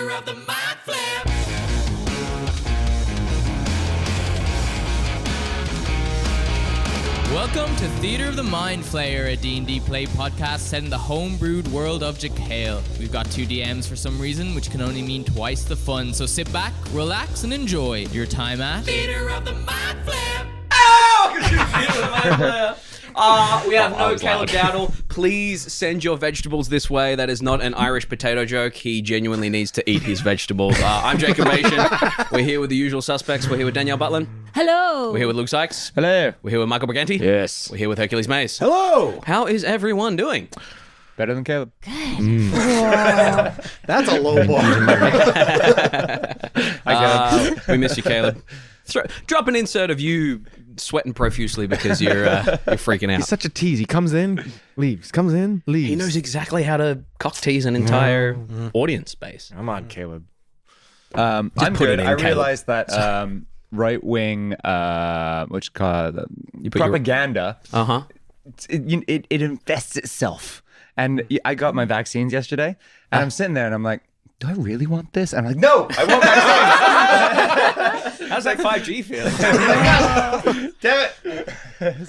Theater of the Mind Flip. Welcome to Theater of the Mind Flayer, a D&D play podcast set in the homebrewed world of Jekyll. We've got 2 DMs for some reason, which can only mean twice the fun. So sit back, relax, and enjoy your time at Theater of the Mind Flip. We have no Caleb Dowdall. Please send your vegetables this way. That is not an Irish potato joke. He genuinely needs to eat his vegetables. I'm Jacob Machin. We're here with the usual suspects. We're here with Danielle Butlin. Hello. We're here with Luke Sykes. Hello. We're here with Michael Briganti. Yes. We're here with Hercules Mays. Hello. How is everyone doing? Better than Caleb. That's a low bar. We miss you, Caleb. Drop an insert of you sweating profusely because you're freaking out. He's such a tease. He comes in, leaves. Comes in, leaves. He knows exactly how to cock tease an entire audience base. I'm on Caleb. I'm put good. it in, I Caleb. realized that right-wing, propaganda, it invests itself. And I got my vaccines yesterday, and I'm sitting there, and I'm like, do I really want this? And I'm like, no, I want vaccines. How's that 5G feel? Damn it.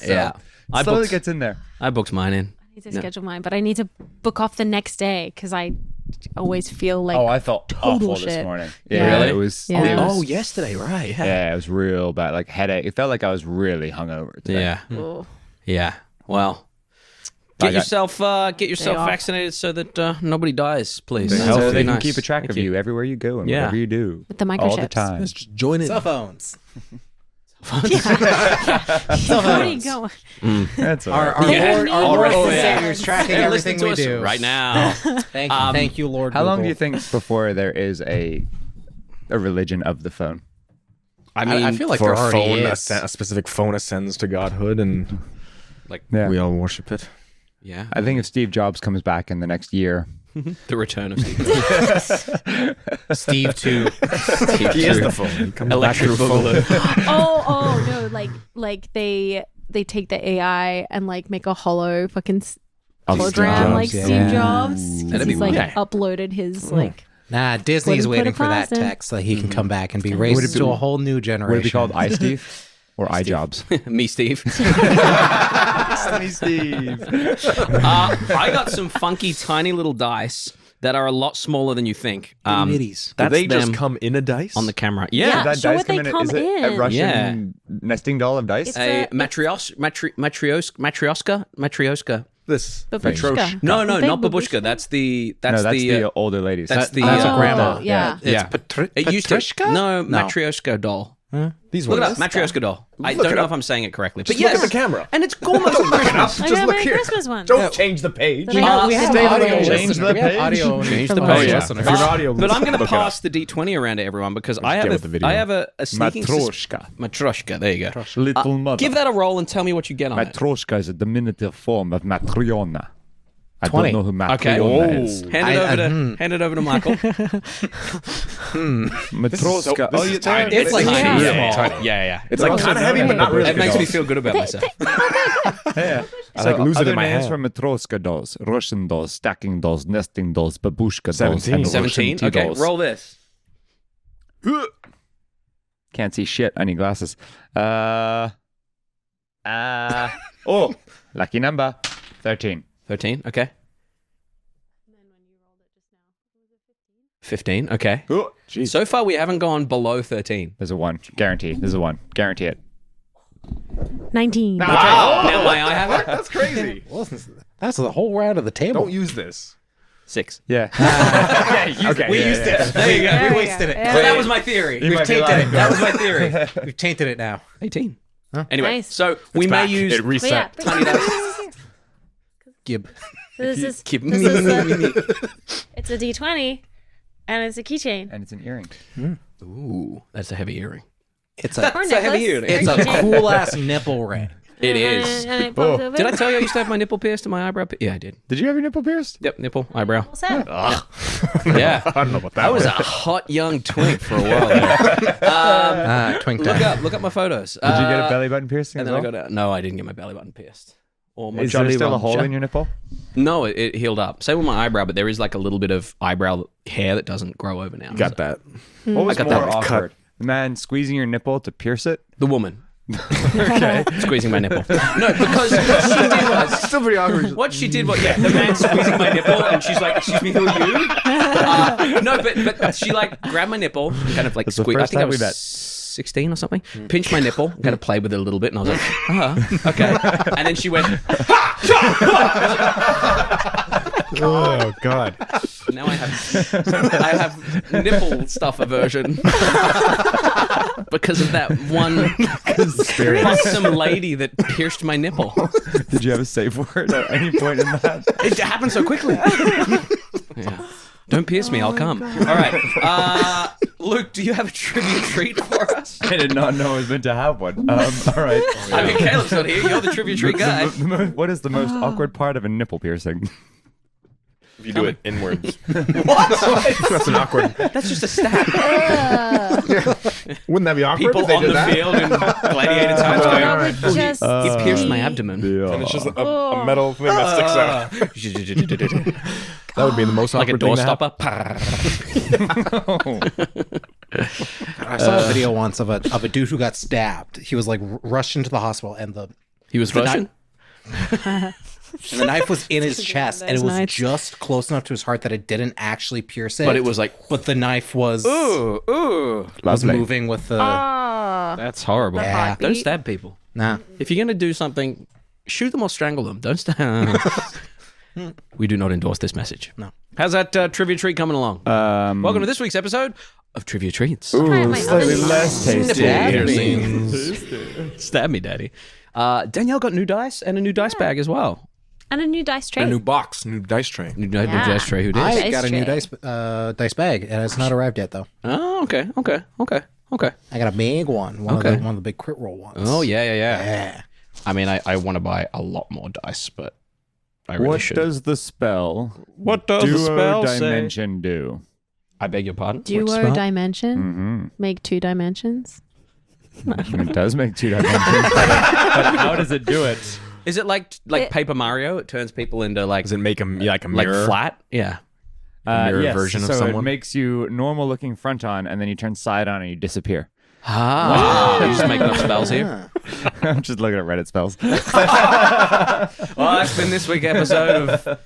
Yeah. I Slowly gets in there. I booked mine in. I need to schedule mine, but I need to book off the next day because I always feel like I felt total awful shit. this morning. Yeah. Really? It was. Yeah. It was Yesterday, right? yeah, it was real bad. Like headache. It felt like I was really hungover today. Yeah. Oh. Yeah. Well, get I got- yourself Day off. vaccinated so that nobody dies, please. So That'd be they can nice. keep a track Thank of you everywhere you go and Yeah. whatever you do. With the all the microchips. time. Just join it. Cell phones. Where do you go? That's all Our, right. our Yeah. Lord, our Oh, Lord and yeah. Savior's tracking Hey, listen everything to we us do right now. Thank you, Lord. How long do Google. you think before there is a religion of the phone? I mean, I feel like For there a already phone, is. a specific phone ascends to godhood, and Yeah. we all worship it. yeah, I think if Steve Jobs comes back in the next year, the return of Steve. Steve too. He is the phone. He comes back Electric to the phone. Boogaloo. No, like they take the AI and like make a hollow fucking Of Steve hologram Jobs, like yeah. Steve Jobs. 'Cause That'd be he's like weird. uploaded his like Nah, Disney's Wouldn't put waiting it for that past him. tech so he can come back and be Would raised it be- to a whole new generation. would it be called iSteve or iJobs? Me, Steve. Steve. I got some funky, tiny little dice that are a lot smaller than you think. Nitties. Do That's they just them come in a dice? on the camera. Yeah. Yeah. That show dice what they come come Is it a in. Russian Yeah. nesting doll of dice? It's A a- matryoshka. this. Babushka. No, Big not babushka. babushka. That's the no, that's the older ladies. that's the That's a grandma. Yeah. It's Yeah. It used to Patrishka? no matryoshka doll. These Look it ones. up, matryoshka doll. I Look don't it know up. if I'm saying it correctly, but Just look yes, at the camera. and it's almost Christmas. I got Just a look Merry here. Christmas one. Don't change the page. That I got- we have Stay audio on the Change listeners. the We have page. audio Change the from page. our Yeah. listeners. If you're an audio But I'm going to look it up. pass the D20 around to everyone because I get have with the video. a sneaking Matroshka. Matryoshka. There you go. Little mother. Give that a roll and tell me what you get on it. Matroshka is a diminutive form of Matryona. I 20. don't know who Okay. Matryona is. Hand it over to Michael. Matroshka. This is tiny. It's like Tiny. cheese Yeah, ball. yeah. It's like kind of heavy, but not really. It makes me feel good about myself. Yeah. I like lose it other in my names hand. for Matroshka dolls: Russian dolls, stacking dolls, nesting dolls, babushka dolls, 17. and 17. Russian tea Okay, dolls. roll this. Can't see shit. I need glasses. Oh, lucky number 13. 13. Okay. 15. Okay. Oh, Jeez. So far, we haven't gone below 13. there's a 1. Guarantee. There's a 1. Guarantee it. 19. Now may I have it? That's crazy. That's the whole round of the table. Don't use this. 6. Yeah. Okay. We used it. There you go. We wasted it. So that was my theory. We've tainted it. That was my theory. We've tainted it now. 18. Anyway, Nice. so we may use It But yeah, reset. bring it here. Gib. So this is Keep this is it's a D20 and it's a keychain. And it's an earring. Ooh, that's a heavy earring. It's a Or It's a heavy necklace. earring. it's a cool ass nipple ring. It is. And it pops over. Did I tell you I used to have my nipple pierced and my eyebrow pierced? Yeah, I did. Did you have your nipple pierced? Yep, nipple, eyebrow. What's that? Yeah. I don't know about that. I was a one. hot young twink for a while there. Twink Look time. up my photos. Did you get a belly button piercing And as then well? I got no, I didn't get my belly button pierced. Or my Is there Jolly still a hole Roger. in your nipple? No, it healed up. Same with my eyebrow, but there is like a little bit of eyebrow hair that doesn't grow over now. Got that. What was got more that awkward? The man squeezing your nipple to pierce it? The woman Okay. squeezing my nipple. No, because what she did was... Still pretty awkward. What she did was, the man squeezing my nipple, and she's like, "Excuse me, who are you?" No, but she like grabbed my nipple, kind of like That's the squeezed. I first think I time we was met. 16 or something. Pinched my nipple, kind of played with it a little bit, and I was like, okay. And then she went, Oh God. now I have nipple stuff aversion because of that one some lady that pierced my nipple. Did you have a safe word at any point in that? It happened so quickly. Yeah. Don't pierce me, I'll come. All right. Luke, do you have a trivia treat for us? I did not know I was meant to have one. All right. I mean, Caleb's not here. You're the trivia treat guy. What is the most awkward part of a nipple piercing? If you do it inwards. What? That's an awkward. That's just a stab. Wouldn't that be awkward People if they on did the that? field in gladiator times going, That would just he pierced my be- abdomen. And it's just a metal thing that sticks out. That would be the most Like a awkward thing to happen. doorstopper. I saw a video once of a dude who got stabbed. He was like rushed into the hospital, and He was Russian? and the knife was in his chest, and it was nice. just close enough to his heart that it didn't actually pierce it. But it was like, But the knife was ooh. was moving with the. Ah. That's horrible. Yeah. Don't stab people. Nah. If you're going to do something, shoot them or strangle them. Don't stab. We do not endorse this message. No. How's that trivia treat coming along? Welcome to this week's episode of Trivia Treats. Ooh, my slightly other less tasty. Stab me, daddy. Danielle got new dice and a new dice bag as well. And a new dice tray. A new box, new dice tray. New Yeah. dice tray. Who did? I Dice got a new tray. dice bag, and it's not arrived yet though. Oh, okay. I got a big one, one Okay. of the big crit roll ones. Oh, yeah. Yeah. I mean, I want to buy a lot more dice, but I really What should. does the spell What does the spell say? dimension do? I beg your pardon? Duo spell? dimension. Mm-hmm. Make 2 dimensions. It does make 2 dimensions. But how does it do it? Is it like Paper Mario? It turns people into like Does it make them like a like mirror? flat? Yeah. mirror Yes, version of so someone? it makes you normal looking front on, and then you turn side on and you disappear. Ah, you're just making up spells here. I'm just looking at Reddit spells. Well, that's been this week's episode of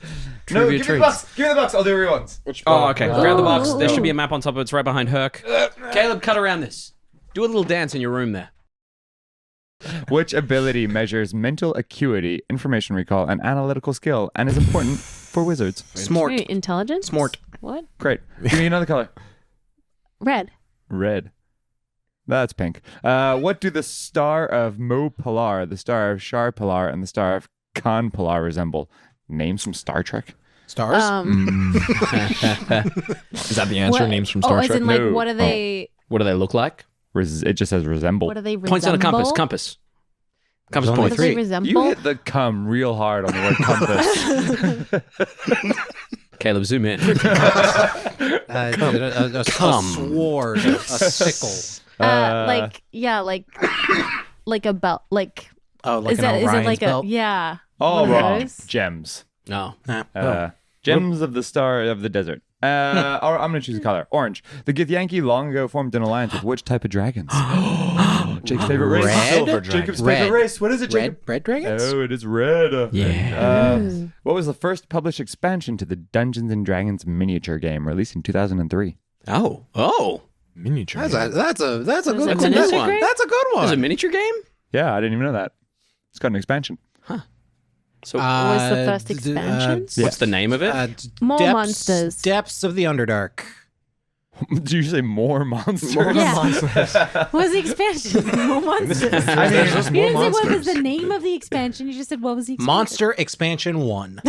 Trivia Treats. Give me the box. I'll do every once. Oh, okay. Grab the box. There should be a map on top of it. It's right behind Herc. Caleb, cut around this. Do a little dance in your room there. Which ability measures mental acuity, information recall, and analytical skill, and is important for wizards? Smart. Wait, intelligence? Smart. What? Great. Give me another color. Red. Red. That's pink. What do the star of Mo Pilar, the star of Shar Pilar, and the star of Khan Pilar resemble? Names from Star Trek? Stars. Is that the answer? What- Names from oh, Star as Trek? in like No. what are they? What do they look like? It just says resemble. What do they resemble? Points on a compass. Compass. Compass There's only point. What do they 3. resemble? You hit the cum real hard on the word compass. Caleb, zoom in. A sword, a sickle. like a belt. Like Oh, like is an that is it Orion's like belt? a yeah? All one of wrong. those? Gems. No. Gems of the Star of the Desert. I'm going to choose a color. Orange. The Githyanki long ago formed an alliance with which type of dragons? Jake's favorite race. Red? Silver Jacob's Red. favorite race. What is it, Jacob? Red dragons. Oh, it is red. Yeah. What was the first published expansion to the Dungeons and Dragons miniature game released in 2003? Oh. Miniature. That's a good That's a one. miniature game? That's a good one. There's a miniature game? Yeah, I didn't even know that. It's got an expansion. So What was the first d- expansion? what's the name of it? More monsters. Depths of the Underdark. Did you say more monsters? Yeah. What was the expansion? More monsters. I mean, there's just You more didn't say what was monsters. the name of the expansion. You just said what was the expansion. Monster Expansion 1.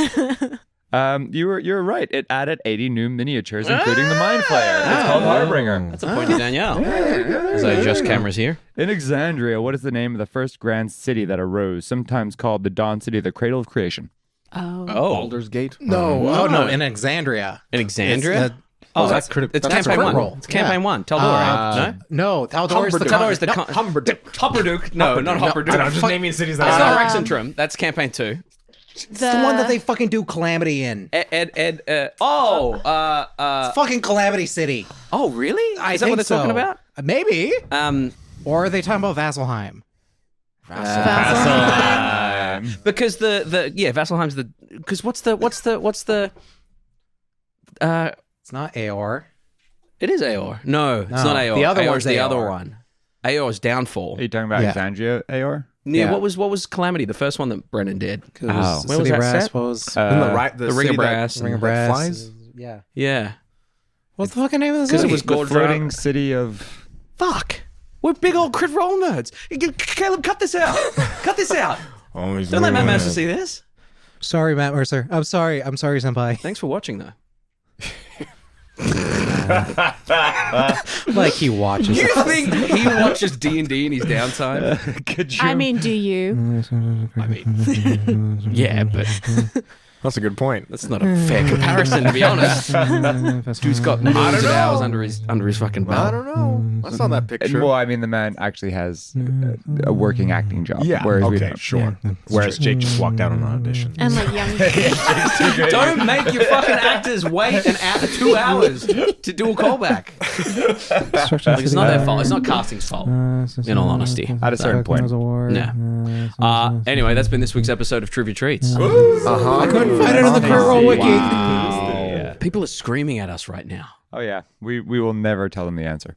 You're right. It added 80 new miniatures, including the Mind Flayer. It's called Harbinger. That's a point to Danielle. As I adjust cameras here. In Exandria, what is the name of the first grand city that arose, sometimes called the Dawn City, the cradle of creation? Oh. Oh. Baldur's Gate? No, in Exandria. In Exandria? Oh, that's it's that's campaign a one. roll. It's campaign one. Taldor, right? No, Taldor is the Taldor is the Humberduke. Humberduke. No, not Humberduke. I'm just naming cities that It's I not Rexentrum. That's campaign 2. It's the one that they fucking do Calamity in. It's Fucking Calamity City. Oh, really? I Is that think what they're talking so. about? Maybe. Um, Or are they talking about Vasselheim? because Vasselheim's the because what's the It's not Aor. it is Aor. No, it's No, not Aor. the other Aor's one's the Aor. other one. Aor's Downfall. Are you talking about Yeah. Alexandria, Aor? Yeah, what was Calamity? The first one that Brennan did. Oh. Where was City that Brass set? was. the the Ring of Brass. Ring of that Brass. flies. Yeah. Yeah, What's the fucking name of the because city? it was The Gordra. floating city of... Fuck. We're big old crit roll nerds. Caleb, cut this out. Cut this out. Always Don't let Matt doing Mercer it. see this. Sorry, Matt Mercer. I'm sorry, senpai. Thanks for watching, though. Like he watches. You think he watches D&D in his downtime? Could you... I mean, do you? Yeah, but That's a good point. that's not a fair comparison, to be honest. Dude's got hundreds of hours under his fucking belt. I don't know. I saw that picture. Well, I mean, the man actually has a working acting job. Yeah. Whereas we Okay. don't. Sure. Whereas Jake just walked out on an audition. And like young. Don't make your fucking actors wait 2 hours to do a callback. Like, it's not their fault. It's not casting's fault. In all honesty. At a certain point. Yeah. Anyway, that's been this week's episode of Trivia Treats. I couldn't find it in the crit roll wiki. Yeah. People are screaming at us right now. Oh, yeah. We will never tell them the answer.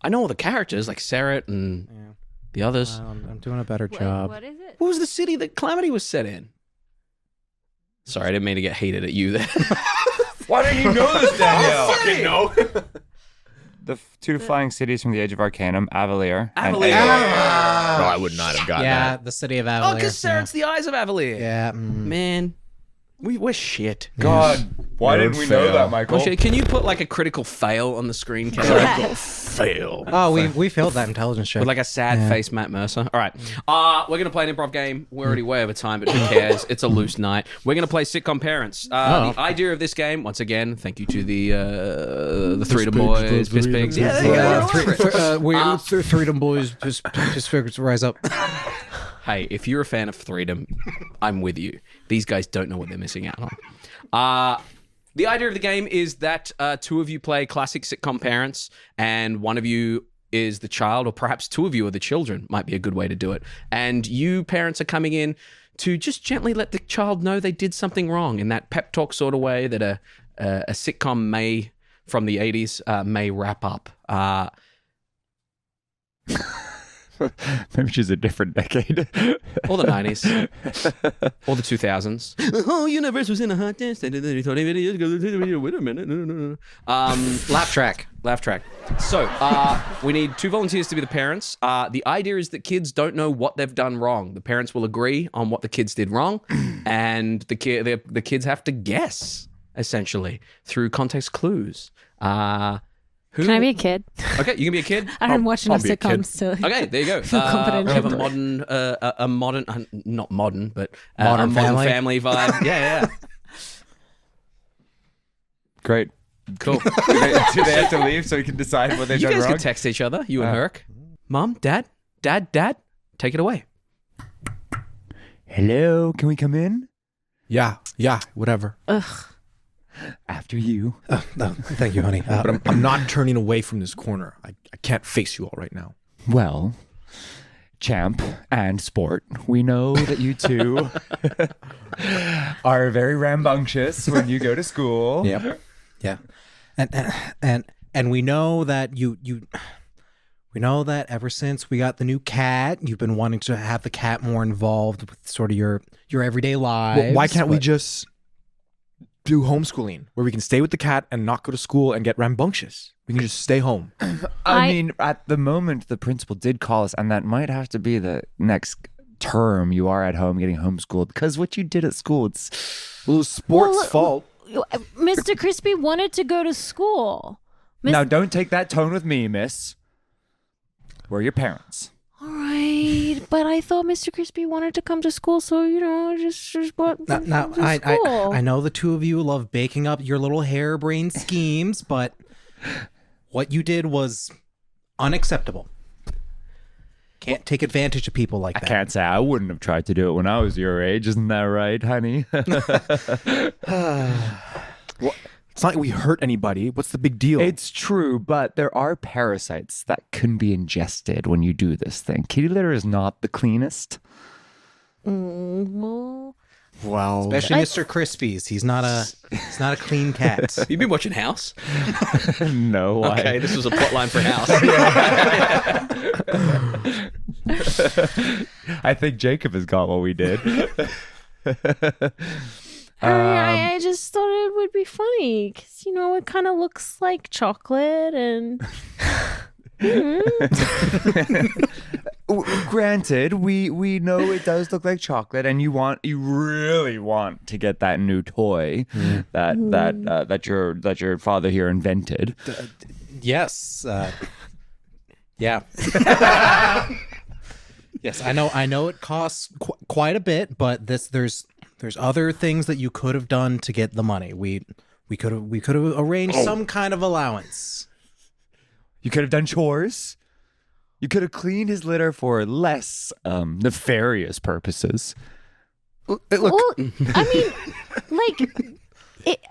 I know all the characters, like Seret and the others. I'm doing a better job. What is it? What was the city that Calamity was set in? Sorry, I didn't mean to get heated at you there. Why don't you know this, Danielle? Fucking no. The two flying cities from the Age of Arcanum, Avalier. and Avalier. Aegis. No, I would not have gotten Yeah, that. the city of Oh, Avalier. because Seret's the eyes of Avalier. Yeah. Man, we're shit. God, why Nerd didn't we know fail. that, Michael? Okay, can you put like a critical fail on the screen, Ken? Fail. Oh, we failed that intelligence check. With like a sad face Matt Mercer. All right. We're going to play an improv game. We're already way over time, but who cares? It's a loose night. We're going to play Sitcom Parents. The idea of this game, once again, thank you to the Freedom Boys, Piss Pigs. Yeah, there you go. Freedom Boys, piss figures rise up. Hey, if you're a fan of Freedom, I'm with you. These guys don't know what they're missing out on. The idea of the game is that 2 of you play classic sitcom parents, and 1 of you is the child, or perhaps 2 of you are the children, might be a good way to do it. And you parents are coming in to just gently let the child know they did something wrong in that pep talk sort of way that a sitcom may, from the 80s, may wrap up. Maybe she's a different decade. Or the 90s. Or the 2000s. The whole universe was in a hot dance. Wait a minute. Laugh track. Laugh track. So, we need 2 volunteers to be the parents. The idea is that kids don't know what they've done wrong. The parents will agree on what the kids did wrong, and the kids have to guess, essentially, through context clues. Who? Can I be a kid? Okay, you can be a kid. I don't watch enough be a kid. sitcoms to. Okay, there you go. Feel confident We have in a modern, not modern, but Modern a family? family vibe. Yeah. Great. Cool. Do they have to leave so we can decide what they've You done guys wrong? can text each other, you and Herc. Mom, Dad, take it away. Hello, can we come in? Yeah, whatever. Ugh. After you. No, thank you, honey. But I'm not turning away from this corner. I can't face you all right now. Well, Champ and Sport, we know that you two are very rambunctious when you go to school. Yep. Yeah. And we know that we know that ever since we got the new cat, you've been wanting to have the cat more involved with sort of your everyday lives. Well, why can't we but- just do homeschooling where we can stay with the cat and not go to school and get rambunctious? We can just stay home. I mean, at the moment, the principal did call us, and that might have to be the next term you are at home getting homeschooled, because what you did at school, it's... Well, it was sports' Well, fault. Mr. Crispy wanted to go to school. Now, don't take that tone with me, miss. We're your parents. All right. Wait, but I thought Mr. Crispy wanted to come to school, so just brought him Now, to school. I know the two of you love baking up your little harebrained schemes, but what you did was unacceptable. Can't take advantage of people like I that. can't say I wouldn't have tried to do it when I was your age. Isn't that right, honey? It's not like we hurt anybody. What's the big deal? It's true, but there are parasites that can be ingested when you do this thing. Kitty litter is not the cleanest. Well, well, Especially Mr. Crispy's. He's not a clean cat. Have you been watching House? No, why? Okay, this was a plot line for House. I think Jacob has got what we did. I just thought it would be funny because it kind of looks like chocolate and. Granted, we know it does look like chocolate, and you really want to get that new toy that your father here invented. Yes. Yeah. Yes, I know it costs quite a bit, but there's other things that you could have done to get the money. We could have arranged some kind of allowance. You could have done chores. You could have cleaned his litter for less nefarious purposes. Well, I mean,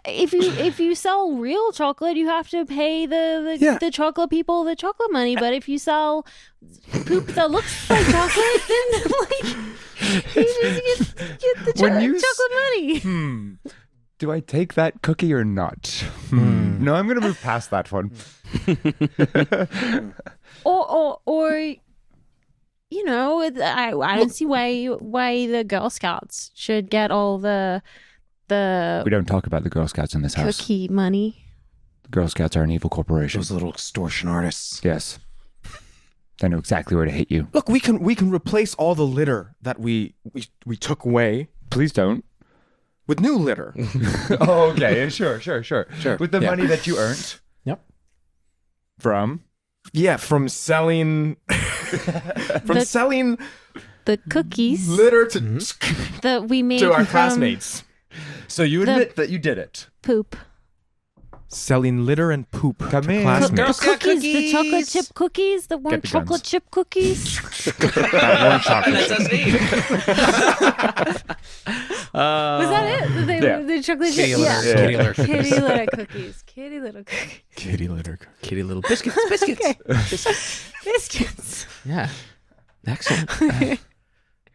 if you sell real chocolate, you have to pay the chocolate people the chocolate money. But if you sell poop that looks like chocolate, then you just get the chocolate money. Do I take that cookie or not? No, I'm gonna move past that one. Or I don't see why the Girl Scouts should get all the We don't talk about the Girl Scouts in this house. cookie money. The Girl Scouts are an evil corporation. Those little extortion artists. Yes. They know exactly where to hit you. look, we can replace all the litter that we took away Please don't. with new litter. Oh, okay. Sure. With the Yeah. money that you earned Yep. from. Yeah, from selling selling The cookies litter to that we made to our from classmates. So you admit that you did it. poop. Selling litter and poop Come to in. classmates. The cookies, the chocolate chip cookies, the weren't the chocolate guns. chip cookies. That's us, Eve. Was that it? The chocolate chip. Kitty litter. Yeah. Kitty litter. Kitty litter cookies. Kitty litter cookies. Kitty litter. Kitty little biscuits. Biscuits. Yeah. Excellent.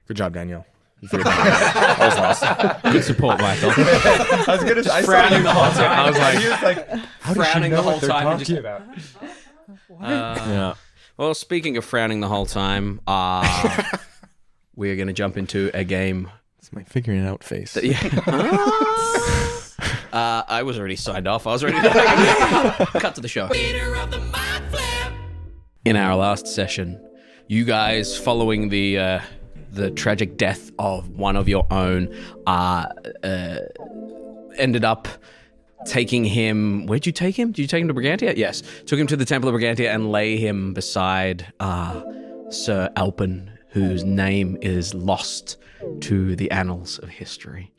Good job, Danielle. Good support, Michael. I was gonna say, frowning the whole time. I was like, he was like, how does she Frowning know the what whole they're time and talking just- about? Yeah. Well, speaking of frowning the whole time, we're going to jump into a game. It's my figuring it out face. Yeah. I was already signed off. I was ready to cut to the show. Leader of the mind flip. In our last session, you guys, following the tragic death of one of your own, ended up taking him. Where'd you take him? Did you take him to Briganti? Yes. Took him to the Temple of Briganti and lay him beside Sir Alpin, whose name is lost to the annals of history.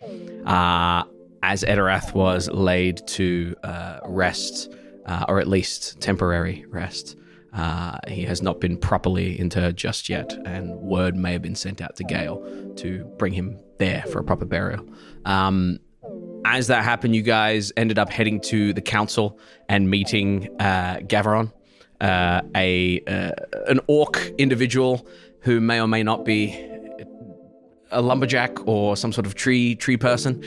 As Etterath was laid to rest, or at least temporary rest. He has not been properly interred just yet, and word may have been sent out to Gale to bring him there for a proper burial. As that happened, you guys ended up heading to the council and meeting Gavaron, an orc individual who may or may not be a lumberjack or some sort of tree person,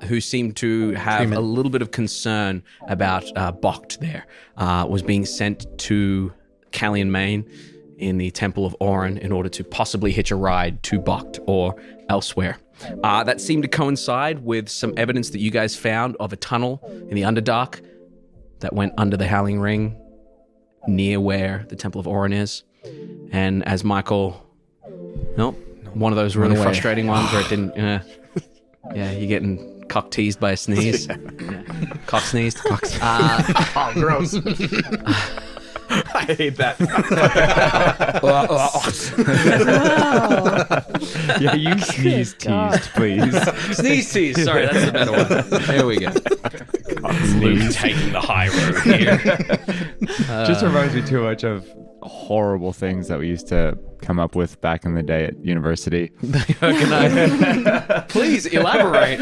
who seemed to have a little bit of concern about Bokt there. Was being sent to Callian Main in the Temple of Arawn in order to possibly hitch a ride to Bokt or elsewhere. That seemed to coincide with some evidence that you guys found of a tunnel in the Underdark that went under the Howling Ring near where the Temple of Arawn is. And as Michael... Nope. One of those really frustrating ones where it didn't... yeah, you're getting cock-teased by a sneeze. Yeah. Cock-sneezed. Oh, gross. I hate that. Yeah, you sneeze God. teased, please. Sneeze tease. Sorry, that's the better one. There we go. Luke taking the high road here. Just reminds me too much of horrible things that we used to come up with back in the day at university. Please elaborate.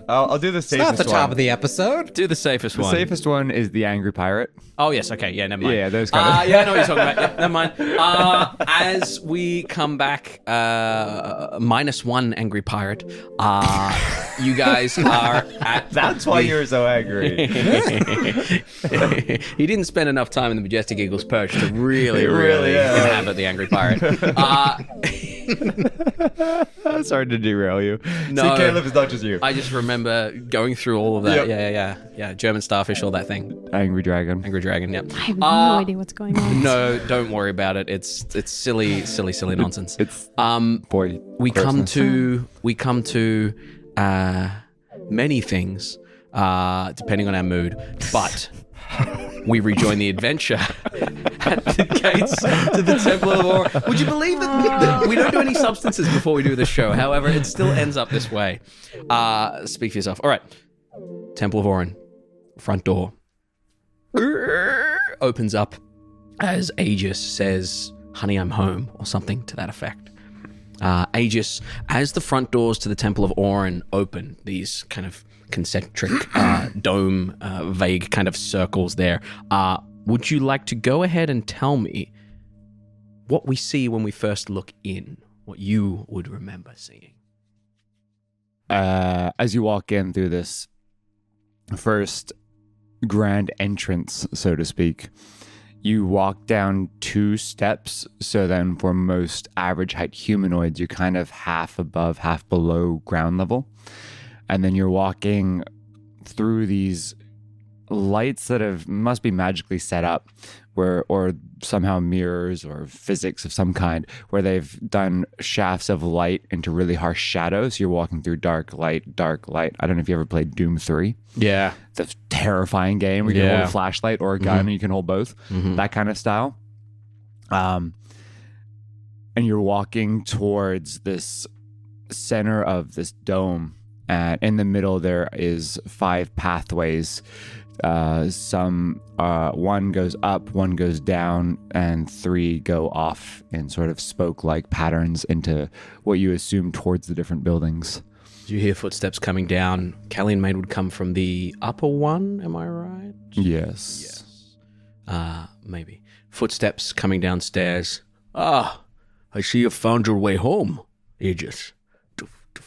I'll do the It's safest not the one. top of the episode. Do the safest The one. safest one is the angry pirate. Oh, yes. Okay. Yeah, never mind. Yeah, those kind of. Yeah, I know what you're talking about. Yeah, never mind. As we come back, -1 angry pirate, you guys are at... That's why you're so angry. He didn't spend enough time in the Majestic Eagle's Perch to really yeah. inhabit the angry pirate. Sorry to derail you. No. See, Caleb, it's not just you. I just remember going through all of that. Yep. Yeah. German starfish, all that thing. Angry dragon. Angry dragon, yep. I have no idea what's going on. No, don't worry about it. It's silly nonsense. It's We come to many things, depending on our mood, but we rejoin the adventure at the gates to the Temple of Arawn. Would you believe that we don't do any substances before we do the show? However, it still ends up this way. Speak for yourself. All right. Temple of Arawn, front door opens up as Aegis says, "Honey, I'm home," or something to that effect. Aegis, as the front doors to the Temple of Arawn open, these kind of concentric dome, vague kind of circles there. Would you like to go ahead and tell me what we see when we first look in? What you would remember seeing? As you walk in through this first grand entrance, so to speak, you walk down 2 steps. So then for most average height humanoids, you're kind of half above, half below ground level. And then you're walking through these lights that must be magically set up, or somehow mirrors or physics of some kind, where they've done shafts of light into really harsh shadows. You're walking through dark light. I don't know if you ever played Doom 3. Yeah. It's a terrifying game where you can Yeah. hold a flashlight or a gun, and you can hold both. That kind of style. And you're walking towards this center of this dome. And in the middle, there is 5 pathways. One goes up, 1 goes down, and 3 go off in sort of spoke-like patterns into what you assume towards the different buildings. Do you hear footsteps coming down? Callie and Maid would come from the upper one, am I right? Yes. Maybe. Footsteps coming downstairs. I see you've found your way home, Aegis.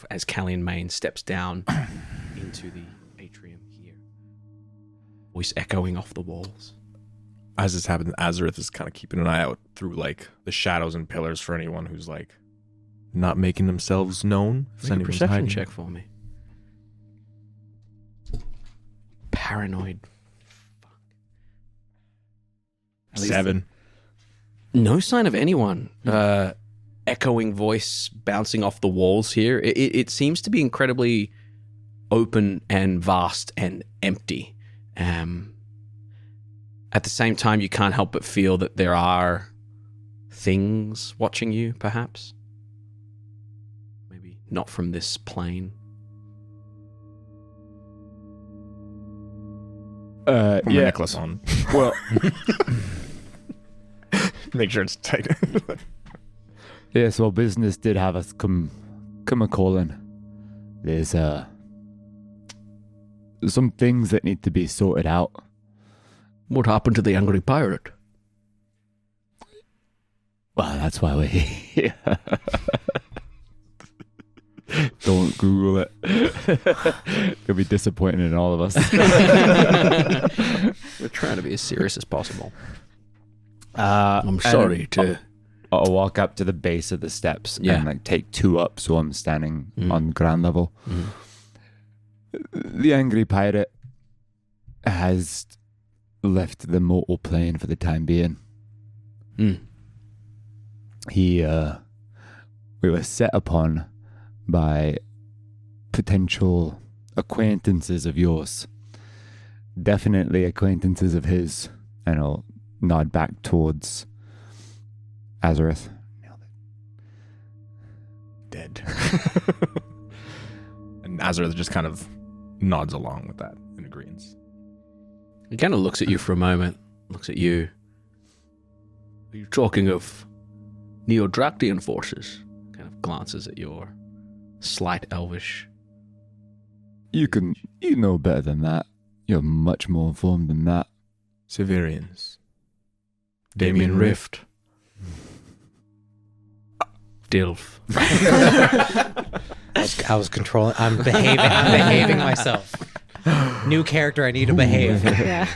As Callie and Main steps down into the atrium here. Voice echoing off the walls. As this happens, Azorith is kind of keeping an eye out through like the shadows and pillars for anyone who's like not making themselves known. If Make a anyone's perception hiding. check for me. Paranoid. Fuck. 7. No sign of anyone. Echoing voice bouncing off the walls here. It seems to be incredibly open and vast and empty. At the same time, you can't help but feel that there are things watching you, perhaps. Maybe not from this plane. Put my Yeah. necklace on. Well, Make sure it's tight. yes, well, business did have us come a calling. There's some things that need to be sorted out. What happened to the angry pirate? Well, that's why we're here. Don't Google it. It'll be disappointing in all of us. We're trying to be as serious as possible. I'm sorry to- I'll walk up to the base of the steps Yeah. and like take 2 up, so I'm standing on ground level. The angry pirate has left the mortal plane for the time being. We were set upon by potential acquaintances of yours. Definitely acquaintances of his. And I'll nod back towards Azorith. Dead. And Azorith just kind of nods along with that in agreement. He kind of looks at you for a moment, looks at you. Are you talking of Neo-Draktian forces? Kind of glances at your slight elvish. You know better than that. You're much more informed than that. Severians. Damien Rift. Dilf. I was controlling. I'm behaving myself. New character. I need to behave. Yeah.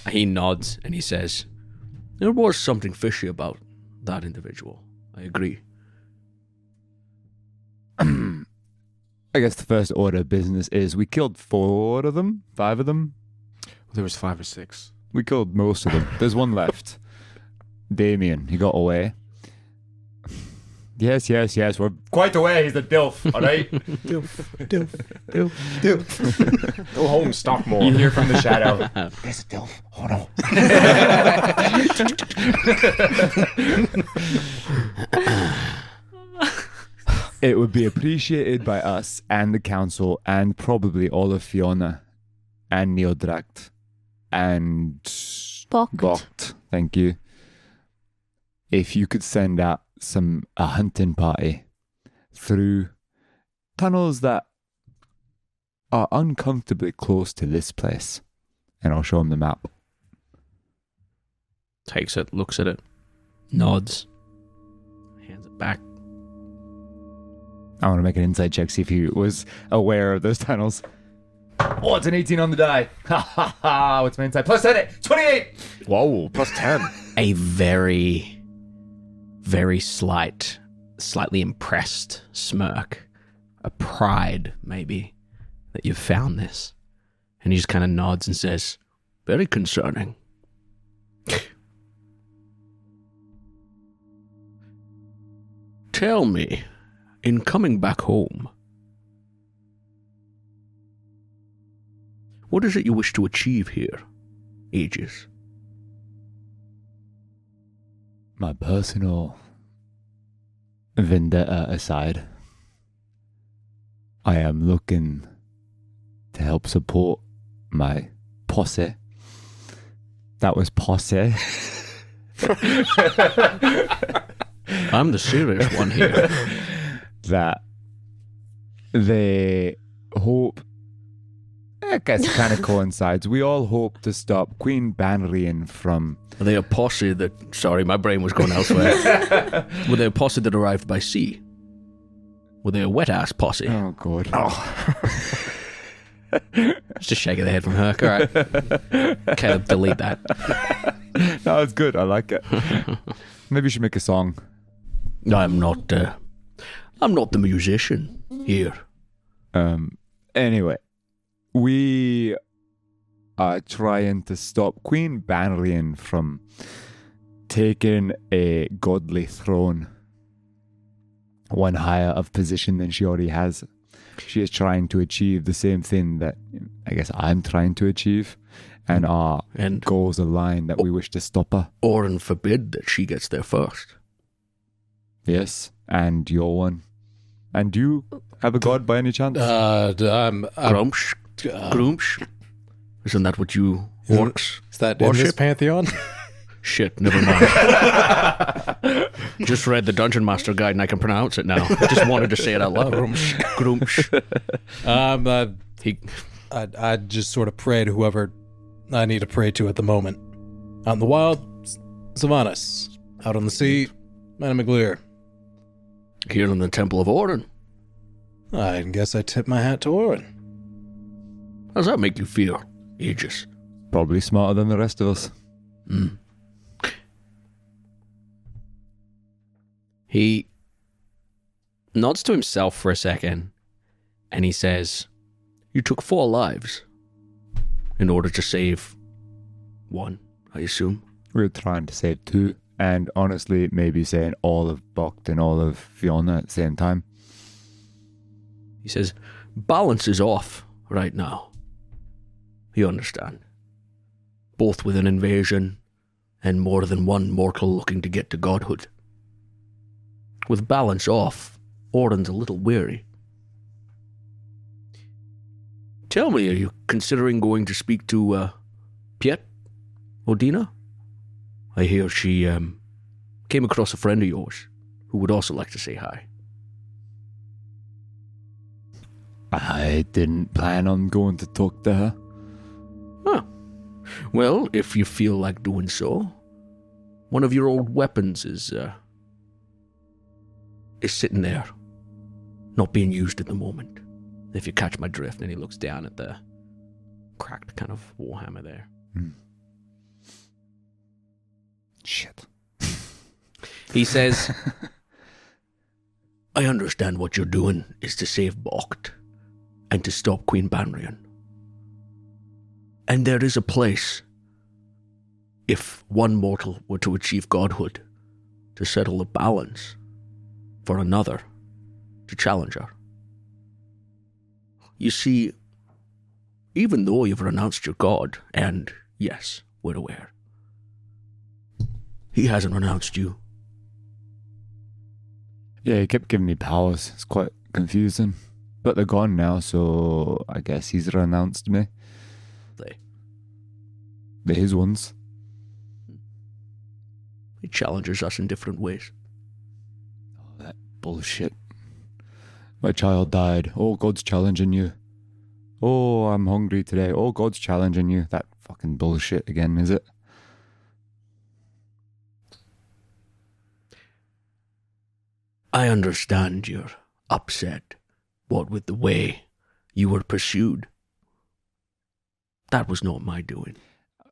He nods and he says, there was something fishy about that individual. I agree. I guess the first order of business is we killed 4 of them, 5 of them. There was 5 or 6. We killed most of them. There's one left. Damien, he got away. Yes. We're quite away. He's a dilf, all right? dilf. Go home, Stockmore. You hear from the shadow. There's a dilf. Oh no. It would be appreciated by us and the council and probably all of Fiona and Neodract and Bokt. Thank you. If you could send out a hunting party through tunnels that are uncomfortably close to this place, and I'll show him the map. Takes it, looks at it, nods, hands it back. I want to make an insight check, see if he was aware of those tunnels. Oh, it's an 18 on the die. Ha ha ha. What's my insight? Plus 10, 28. Whoa, plus 10. A very, very slightly impressed smirk. A pride, maybe, that you've found this. And he just kind of nods and says, very concerning. Tell me, in coming back home, what is it you wish to achieve here, Aegis? My personal vendetta aside, I am looking to help support my posse. That was posse. I'm the serious one here. That they hope, I guess it kind of coincides. We all hope to stop Queen Banrian from... Are they a posse that... Sorry, my brain was going elsewhere. Were they a posse that arrived by sea? Were they a wet-ass posse? Oh, God. Just a shake of the head from Herc. All right. Caleb, delete that. No, it's good. I like it. Maybe you should make a song. I'm not the musician here. Anyway, we are trying to stop Queen Banrian from taking a godly throne one higher of position than she already has. She is trying to achieve the same thing that I guess I'm trying to achieve, and our goals align that we wish to stop her. Orin forbid that she gets there first. Yes, and your one. And you have a god by any chance? Grumsh? Grumsh? Isn't that what you orcs Is that in this pantheon? Shit, never mind. Just read the Dungeon Master Guide and I can pronounce it now. I just wanted to say it out loud. Grumsh. I just sort of pray to whoever I need to pray to at the moment. Out in the wild, Sylvanas. Out on the sea, Madame McGlear. Here in the Temple of Arawn. I guess I tip my hat to Orin. How does that make you feel, Aegis? Probably smarter than the rest of us. He nods to himself for a second, and he says, you took 4 lives in order to save 1, I assume. We were trying to save 2, and honestly, maybe saying all of Bokt and all of Fiona at the same time. He says, balance is off right now. You understand. Both with an invasion, and more than one mortal looking to get to godhood. With balance off, Orin's a little weary. Tell me, are you considering going to speak to, Piet? Odina? I hear she, came across a friend of yours who would also like to say hi. I didn't plan on going to talk to her. Huh. Well, if you feel like doing so, one of your old weapons is sitting there, not being used at the moment. If you catch my drift. And he looks down at the cracked kind of warhammer there. Shit. He says, I understand what you're doing is to save Bokt and to stop Queen Banrian. And there is a place, if one mortal were to achieve godhood, to settle the balance for another to challenge her. You see, even though you've renounced your god, and yes, we're aware, he hasn't renounced you. Yeah, he kept giving me powers. It's quite confusing. But they're gone now, so I guess he's renounced me. They're his ones. He challenges us in different ways. Oh, that bullshit. My child died. Oh, God's challenging you. Oh, I'm hungry today. Oh, God's challenging you. That fucking bullshit again, is it? I understand you're upset, what with the way you were pursued. That was not my doing.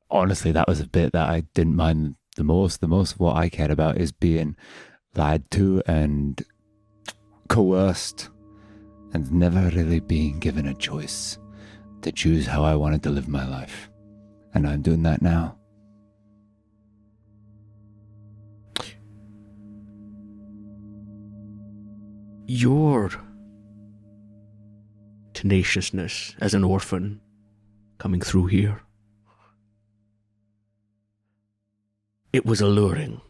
Honestly, that was a bit that I didn't mind the most. The most of what I cared about is being lied to and coerced and never really being given a choice to choose how I wanted to live my life. And I'm doing that now. Your tenaciousness as an orphan coming through here, it was alluring,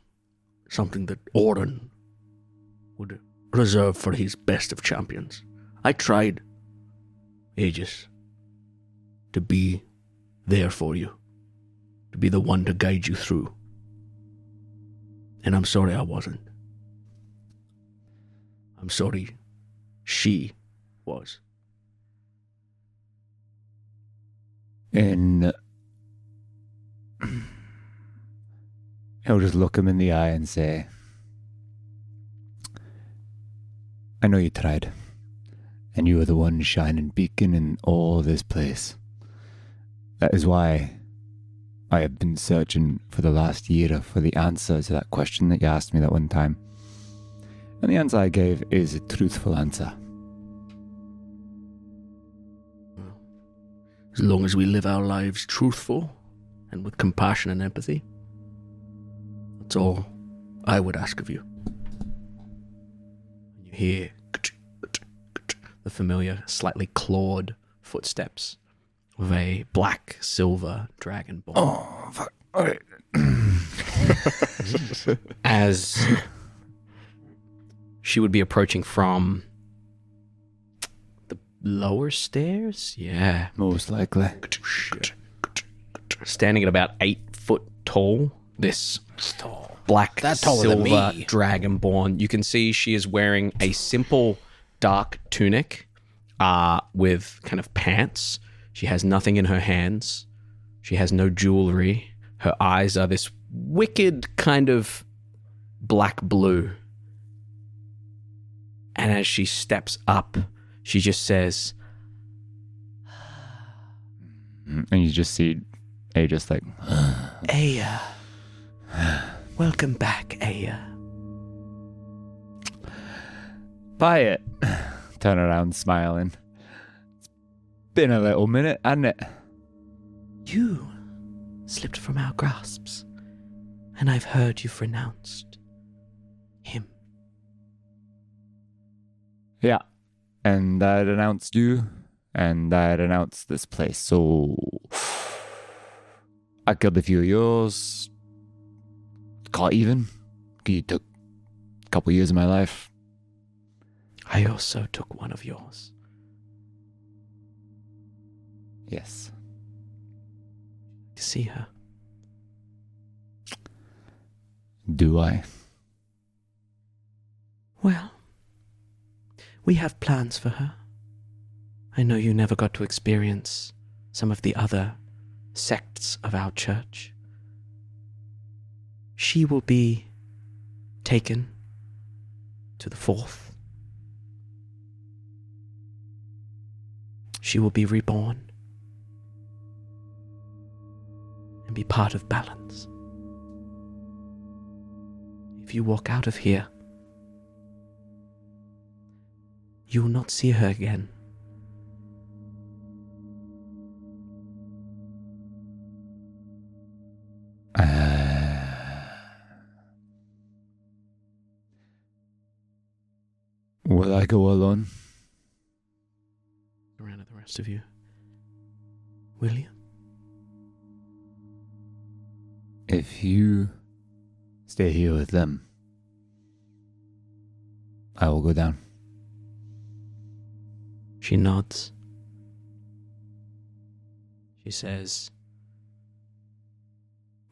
something that Orin would reserve for his best of champions. I tried, Aegis, to be there for you, to be the one to guide you through. And I'm sorry I wasn't. I'm sorry she was. And he'll just look him in the eye and say, I know you tried, and you are the one shining beacon in all this place. That is why I have been searching for the last year for the answer to that question that you asked me that one time. And the answer I gave is a truthful answer. As long as we live our lives truthful and with compassion and empathy, that's all I would ask of you. You hear the familiar, slightly clawed footsteps of a black silver dragonborn. Oh, fuck. Okay. As she would be approaching from the lower stairs? Yeah. Most likely. Standing at about 8 foot tall, this black That's taller than silver me. dragonborn. You can see she is wearing a simple dark tunic with kind of pants. She has nothing in her hands. She has no jewelry. Her eyes are this wicked kind of black blue. And as she steps up, she just says, And you just see Aegis like, Aya. Welcome back, Aya. buy it. Turn around smiling. It's been a little minute, hasn't it? You slipped from our grasps, and I've heard you've renounced him. Yeah. And I renounced you, and I renounced this place, so I killed a few of yours, got even. You took a couple years of my life. I also took one of yours. Yes. To see her. Do I? Well, we have plans for her. I know you never got to experience some of the other sects of our church. She will be taken to the fourth. She will be reborn and be part of balance. If you walk out of here, you will not see her again. Will I go alone? Around to the rest of you. Will you? If you stay here with them, I will go down. She nods. She says,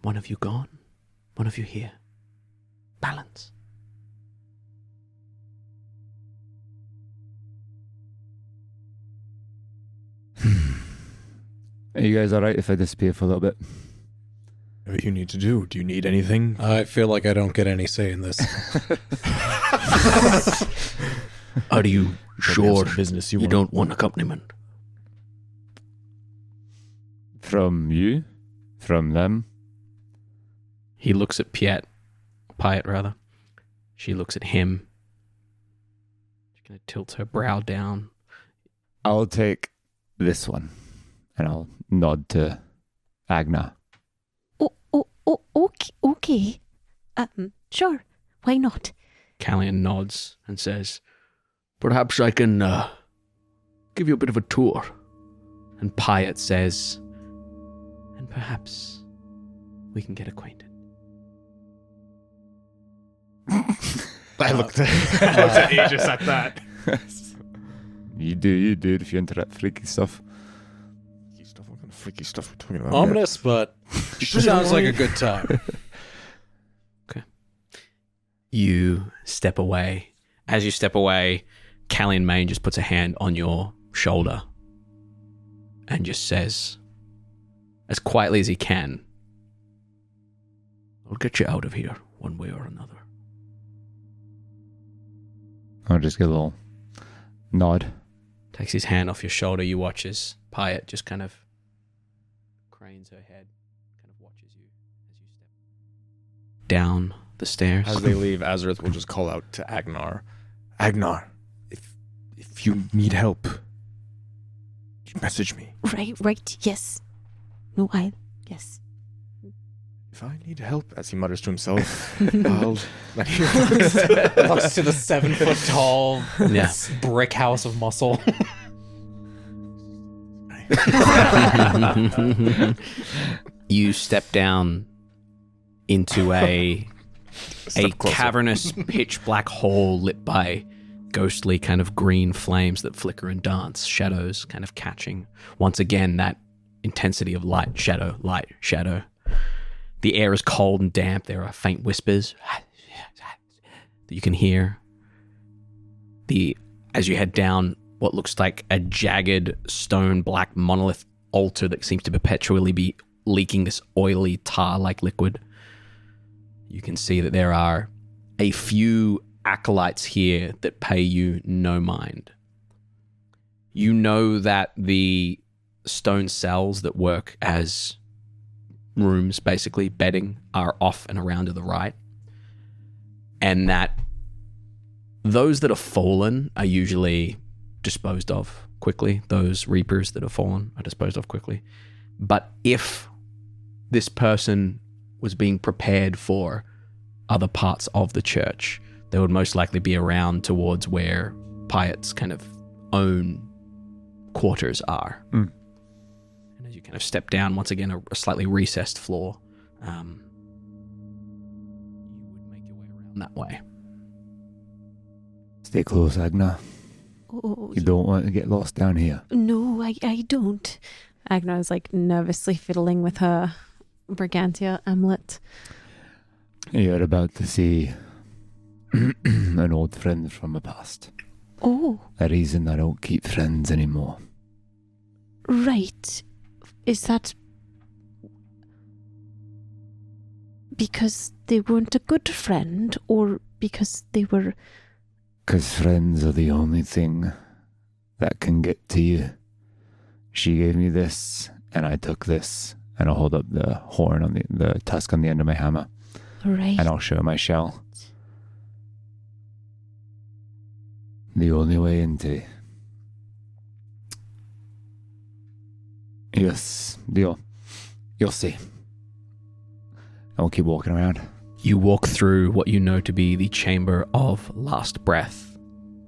one of you gone, one of you here. Balance. Are you guys alright if I disappear for a little bit? What do you need to do? Do you need anything? I feel like I don't get any say in this. Are you sure business you don't want accompaniment? From you? From them? He looks at Piet rather. She looks at him. She kind of tilts her brow down. I'll take this one. And I'll nod to Agenar. Okay. Sure. Why not? Callian nods and says, perhaps I can give you a bit of a tour. And Piet says, and perhaps we can get acquainted. I looked at Aegis at that. You do, dude, if you're into that freaky stuff. What kind of freaky stuff we're talking about? Ominous, but sounds like a good time. Okay. You step away. As you step away, Callian Main just puts a hand on your shoulder and just says, as quietly as he can, I'll get you out of here one way or another. I'll just get a little nod. Takes his hand off your shoulder. You watch as Piet just kind of cranes her head, kind of watches you as you step down the stairs. As they leave, Azorith will just call out to Agenar. Agenar, if you need help, you message me. Right. Yes. No, yes. If I need help, as he mutters to himself, I'll... Looks to the 7-foot-tall Yeah. brick house of muscle. You step down into a closer. cavernous, pitch black hole lit by ghostly kind of green flames that flicker and dance, shadows kind of catching. Once again, that intensity of light, shadow, light, shadow. The air is cold and damp. There are faint whispers that you can hear. As you head down what looks like a jagged stone black monolith altar that seems to perpetually be leaking this oily tar-like liquid, you can see that there are a few acolytes here that pay you no mind. You know that the stone cells that work as rooms, basically bedding, are off and around to the right, and that those that are fallen are usually disposed of quickly. Those reapers that have fallen are disposed of quickly. But if this person was being prepared for other parts of the church, they would most likely be around towards where Piet's kind of own quarters are. And as you kind of step down, once again, a slightly recessed floor, that way. Stay close, Agenar. Oh, You don't want to get lost down here. no, I don't. Agenar is like nervously fiddling with her Brigantia amulet. You're about to see an old friend from the past. Oh, A reason I don't keep friends anymore. right. Is that because they weren't a good friend, or because they were... 'Cause friends are the only thing that can get to you. She gave me this, and I took this, and I'll hold up the horn on the tusk on the end of my hammer, Right. and I'll show my shell. The only way into... Yes, you'll see. And we'll keep walking around. You walk through what you know to be the Chamber of Last Breath.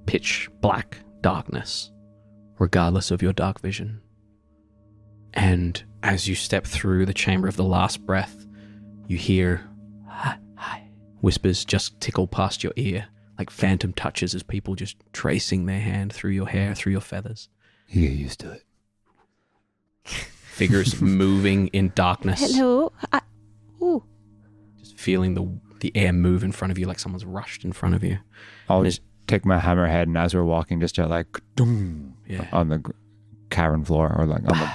Pitch black darkness, regardless of your dark vision. And as you step through the Chamber of the Last Breath, you hear hi, whispers just tickle past your ear, like phantom touches as people just tracing their hand through your hair, through your feathers. You get used to it. Figures moving in darkness. Hello? Ooh. Just feeling the air move in front of you like someone's rushed in front of you. I'll And just take my hammerhead, and as we're walking, just start like doom Yeah. on the cavern floor, or like on the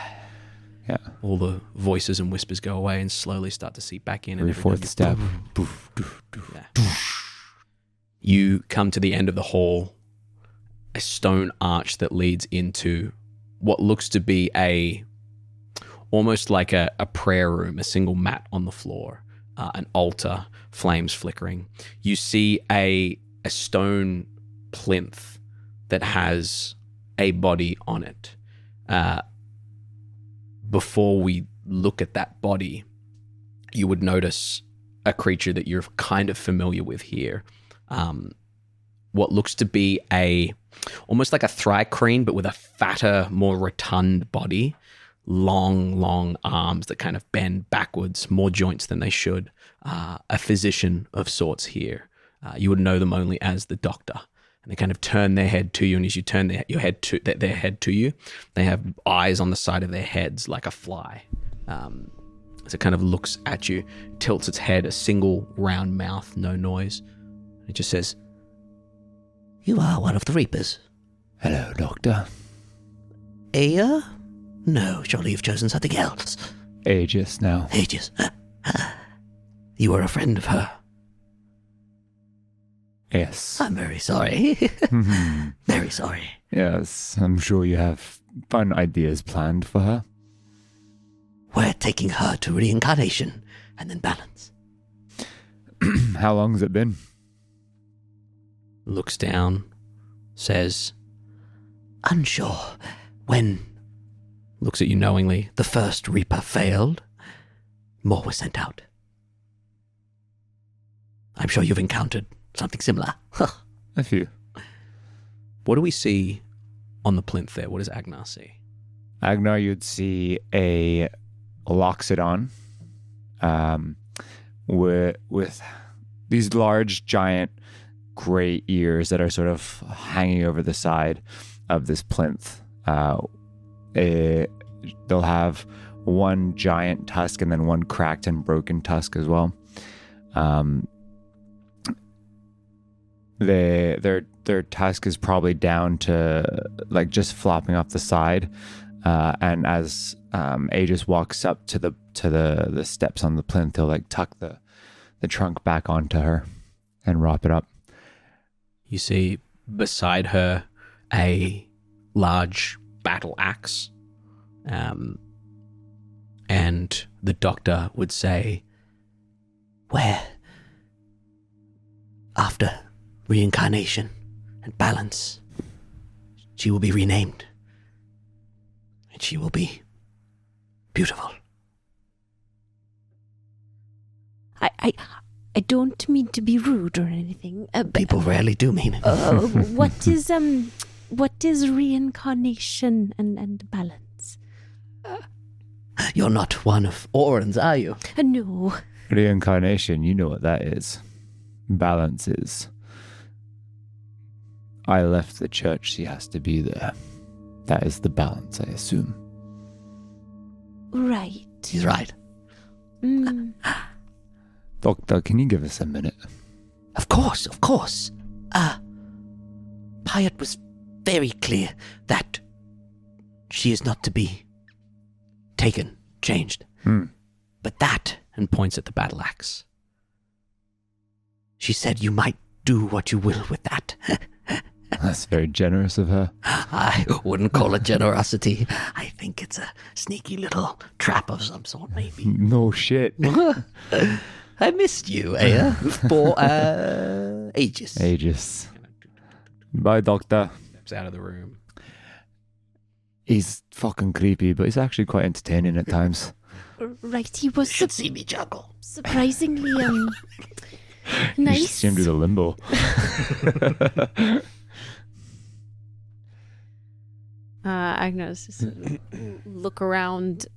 all the voices and whispers go away and slowly start to seep back in. And every everything fourth just- step. Yeah. You come to the end of the hall, a stone arch that leads into what looks to be almost like a prayer room, a single mat on the floor, an altar, flames flickering. You see a stone plinth that has a body on it. Before we look at that body, you would notice a creature that you're kind of familiar with here. What looks to be almost like a thri-crane, but with a fatter, more rotund body. Long arms that kind of bend backwards, more joints than they should. A physician of sorts here. You would know them only as the doctor. And they kind of turn their head to you, and as you turn their head to you, they have eyes on the side of their heads like a fly. As it kind of looks at you, tilts its head, a single round mouth, no noise. It just says, You are one of the Reapers. Hello, Doctor. Aya? No, surely you've chosen something else. Aegis now. Aegis. You are a friend of her. Yes. I'm very sorry. Very sorry. Yes, I'm sure you have fun ideas planned for her. We're taking her to reincarnation and then balance. How long has it been? looks down, says, Unsure. When looks at you knowingly. the first Reaper failed, more were sent out. I'm sure you've encountered something similar. A few. What do we see on the plinth there? What does Agenar see? Agenar, you'd see a Loxodon with these large, giant gray ears that are sort of hanging over the side of this plinth. They'll have one giant tusk and then one cracked and broken tusk as well. Their tusk is probably down to like just flopping off the side, and as Aegis walks up to the steps on the plinth, he'll like tuck the trunk back onto her and wrap it up. You see beside her a large battle axe, and the doctor would say, Where, after reincarnation and balance, she will be renamed. And she will be beautiful. I don't mean to be rude or anything. But, People rarely do mean it. what is reincarnation and balance? You're not one of Oran's, are you? No. Reincarnation, you know what that is. balance is. I left the church, she has to be there. That is the balance, I assume. Right. He's right. Doctor, can you give us a minute? Of course, of course. Pyatt was very clear that she is not to be taken, changed. But that, and points at the battle axe. She said you might do what you will with that. That's very generous of her. I wouldn't call it generosity. I think it's a sneaky little trap of some sort, maybe. No shit. I missed you, Aya, for Aegis. Aegis. Bye, Doctor. Steps out of the room. He's fucking creepy, but he's actually quite entertaining at times. Right, he was Should see me juggle. surprisingly You should nice. see him do the limbo. Agnes just look around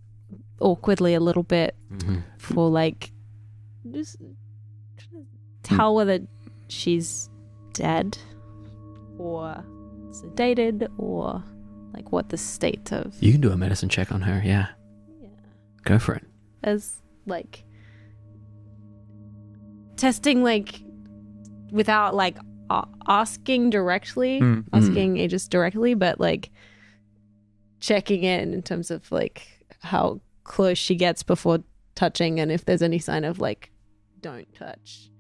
awkwardly a little bit for like just trying to tell whether she's dead or sedated or like what the state of You can do a medicine check on her, yeah. Go for it. as like testing like without like asking directly, asking Aegis directly, but like checking in terms of like how close she gets before touching and if there's any sign of like don't touch.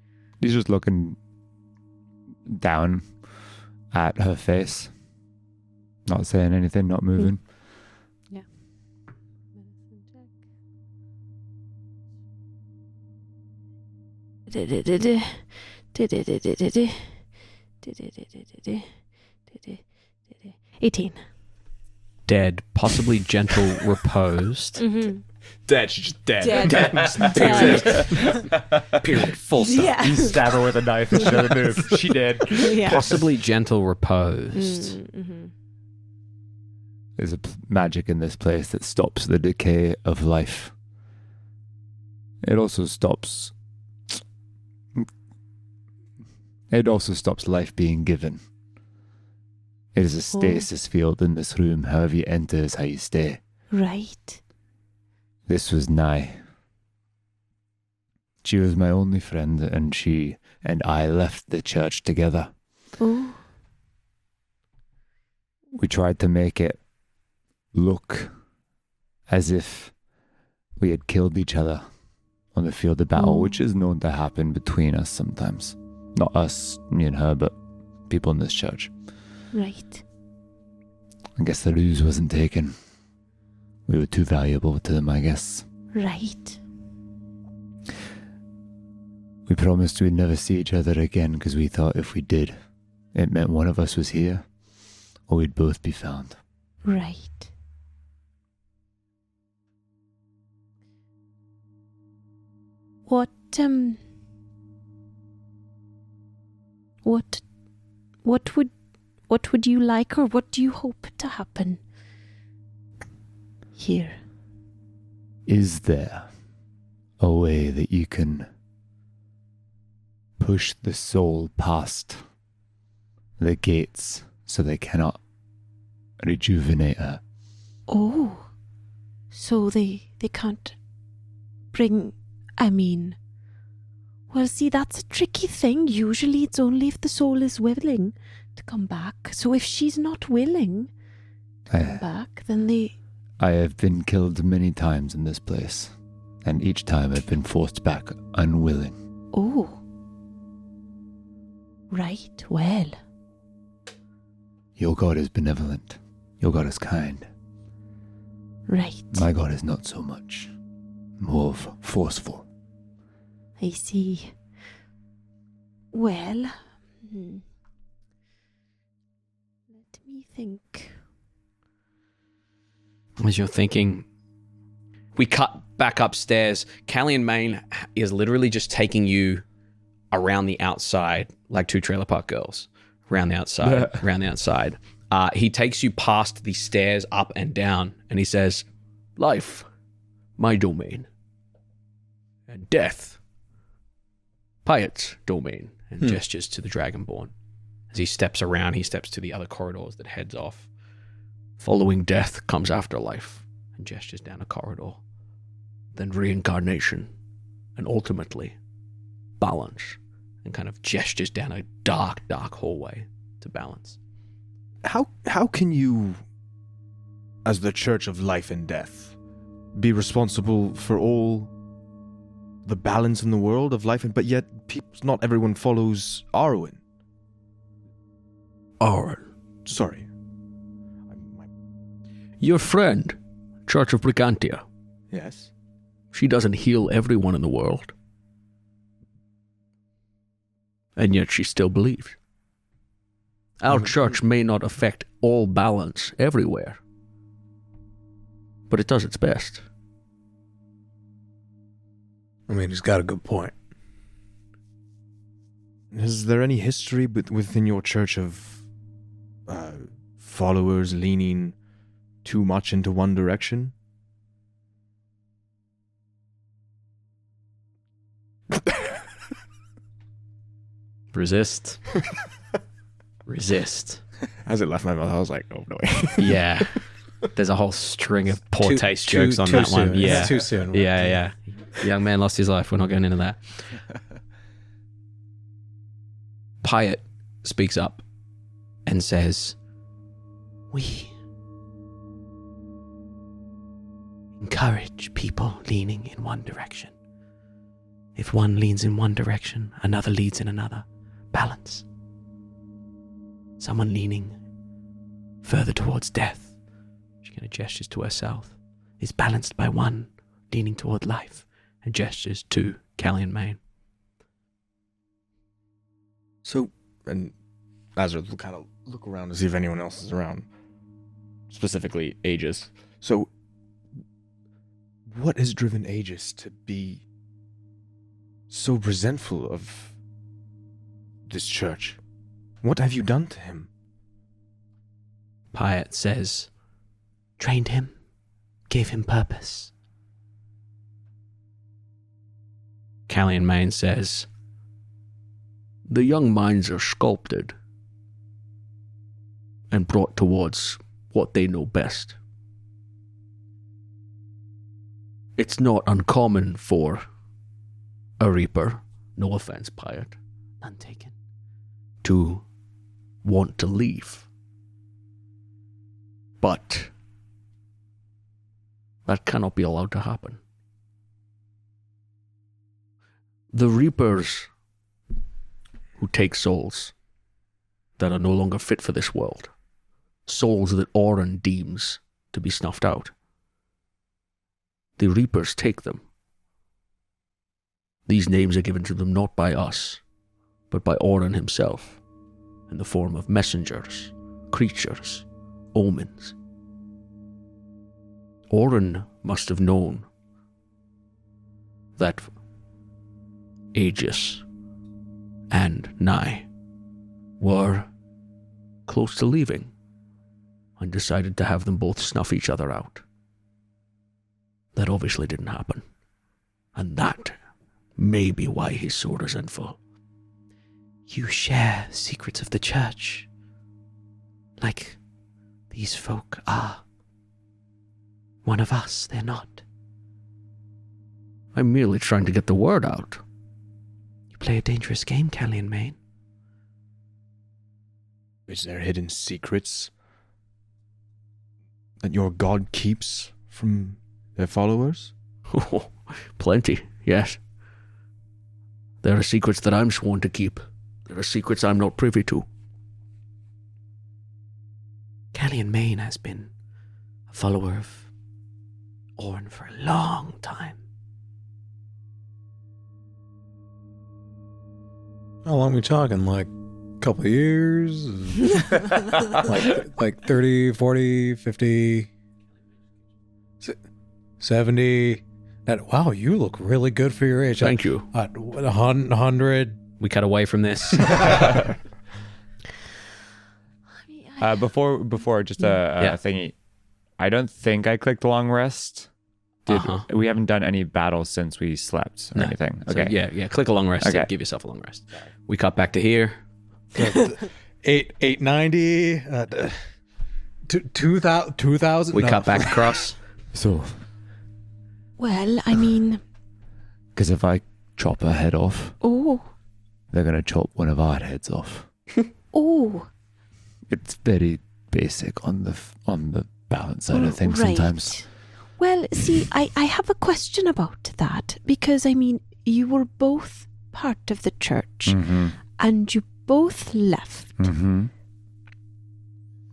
He's just looking down at her face. Not saying anything, not moving. Yeah. Medicine check. 18. Dead, possibly gentle, reposed. Dead. She's just dead. Period. Full stop. Yeah. You stab her with a knife and she doesn't move. She dead. Yeah. Possibly gentle, reposed. There's a magic in this place that stops the decay of life. It also stops life being given. It is a stasis field in this room. However you enter is how you stay. Right. This was Nye. She was my only friend, and she and I left the church together. Oh. We tried to make it look as if we had killed each other on the field of battle, which is known to happen between us sometimes. Not us, me and her, but people in this church. Right. I guess the ruse wasn't taken. We were too valuable to them, I guess. Right. We promised we'd never see each other again because we thought if we did, it meant one of us was here or we'd both be found. Right. What would you like, or what do you hope to happen here? Is there a way that you can push the soul past the gates so they cannot rejuvenate her? Oh, so they can't bring, well, see, that's a tricky thing. Usually it's only if the soul is willing to come back. So if she's not willing to come back, then I have been killed many times in this place, and each time I've been forced back unwilling. Oh. Right, well. Your God is benevolent. Your God is kind. Right. My God is not so much. More forceful. I see. Well, let me think. As you're thinking, we cut back upstairs. Callie and Maine is literally just taking you around the outside, like two Trailer Park Girls. Around the outside, around the outside. He takes you past the stairs up and down, and he says, "Life, my domain. And death, Pyatt's domain." and gestures to the Dragonborn. As he steps around, he steps to the other corridors that heads off. Following death comes afterlife, and gestures down a corridor. Then reincarnation, and ultimately balance, and kind of gestures down a dark, dark hallway to balance. How can you, as the Church of Life and Death, be responsible for all the balance in the world of life, but yet not everyone follows Arawn? Arawn. Sorry. Your friend, Church of Briganti. Yes. She doesn't heal everyone in the world. And yet she still believes. Our church may not affect all balance everywhere, but it does its best. I mean, he's got a good point. Is there any history within your church of followers leaning too much into one direction? Resist. Resist. As it left my mouth, I was like, oh no. Yeah. There's a whole string of poor Too- taste too- jokes on too that one. soon. Yeah. It's too soon. Yeah. Young man lost his life. We're not going into that. Pyatt speaks up and says, We encourage people leaning in one direction. If one leans in one direction, another leads in another. Balance. Someone leaning further towards death, she kind of gestures to herself, is balanced by one leaning toward life, and gestures to Callian Main. So, and Azorith will kind of look around to see if anyone else is around, specifically Aegis. So, what has driven Aegis to be so resentful of this church? What have you done to him? Pyatt says, trained him, gave him purpose. Callian Main says, the young minds are sculpted and brought towards what they know best. It's not uncommon for a Reaper, no offense, Pyatt, None taken. to want to leave. But that cannot be allowed to happen. The Reapers who take souls that are no longer fit for this world, souls that Arawn deems to be snuffed out, the Reapers take them. These names are given to them not by us, but by Arawn himself, in the form of messengers, creatures, omens. Arawn must have known that Aegis and Nye were close to leaving and decided to have them both snuff each other out. That obviously didn't happen. And that may be why he's so resentful. You share secrets of the church, like these folk are. One of us, they're not. I'm merely trying to get the word out. You play a dangerous game, Callian Main. Is there hidden secrets that your god keeps from their followers? Oh, plenty, yes. There are secrets that I'm sworn to keep. There are secrets I'm not privy to. Callian Main has been a follower of Arawn for a long time. How long are we talking? Like a couple of years? like 30, 40, 50, 70. Wow, you look really good for your age. Thank you. 100. We cut away from this. Before just a thingy, I don't think I clicked long rest We haven't done any battles since we slept or anything. So, Okay. yeah. Click a long rest. Okay. Give yourself a long rest. We cut back to here. 890. 2000. We cut back across. So, Well, I mean, because if I chop her head off, oh, they're gonna chop one of our heads off. oh, It's very basic on the balance side of things right. sometimes. Well, see, I have a question about that because, I mean, you were both part of the church Mm-hmm. and you both left. Mm-hmm.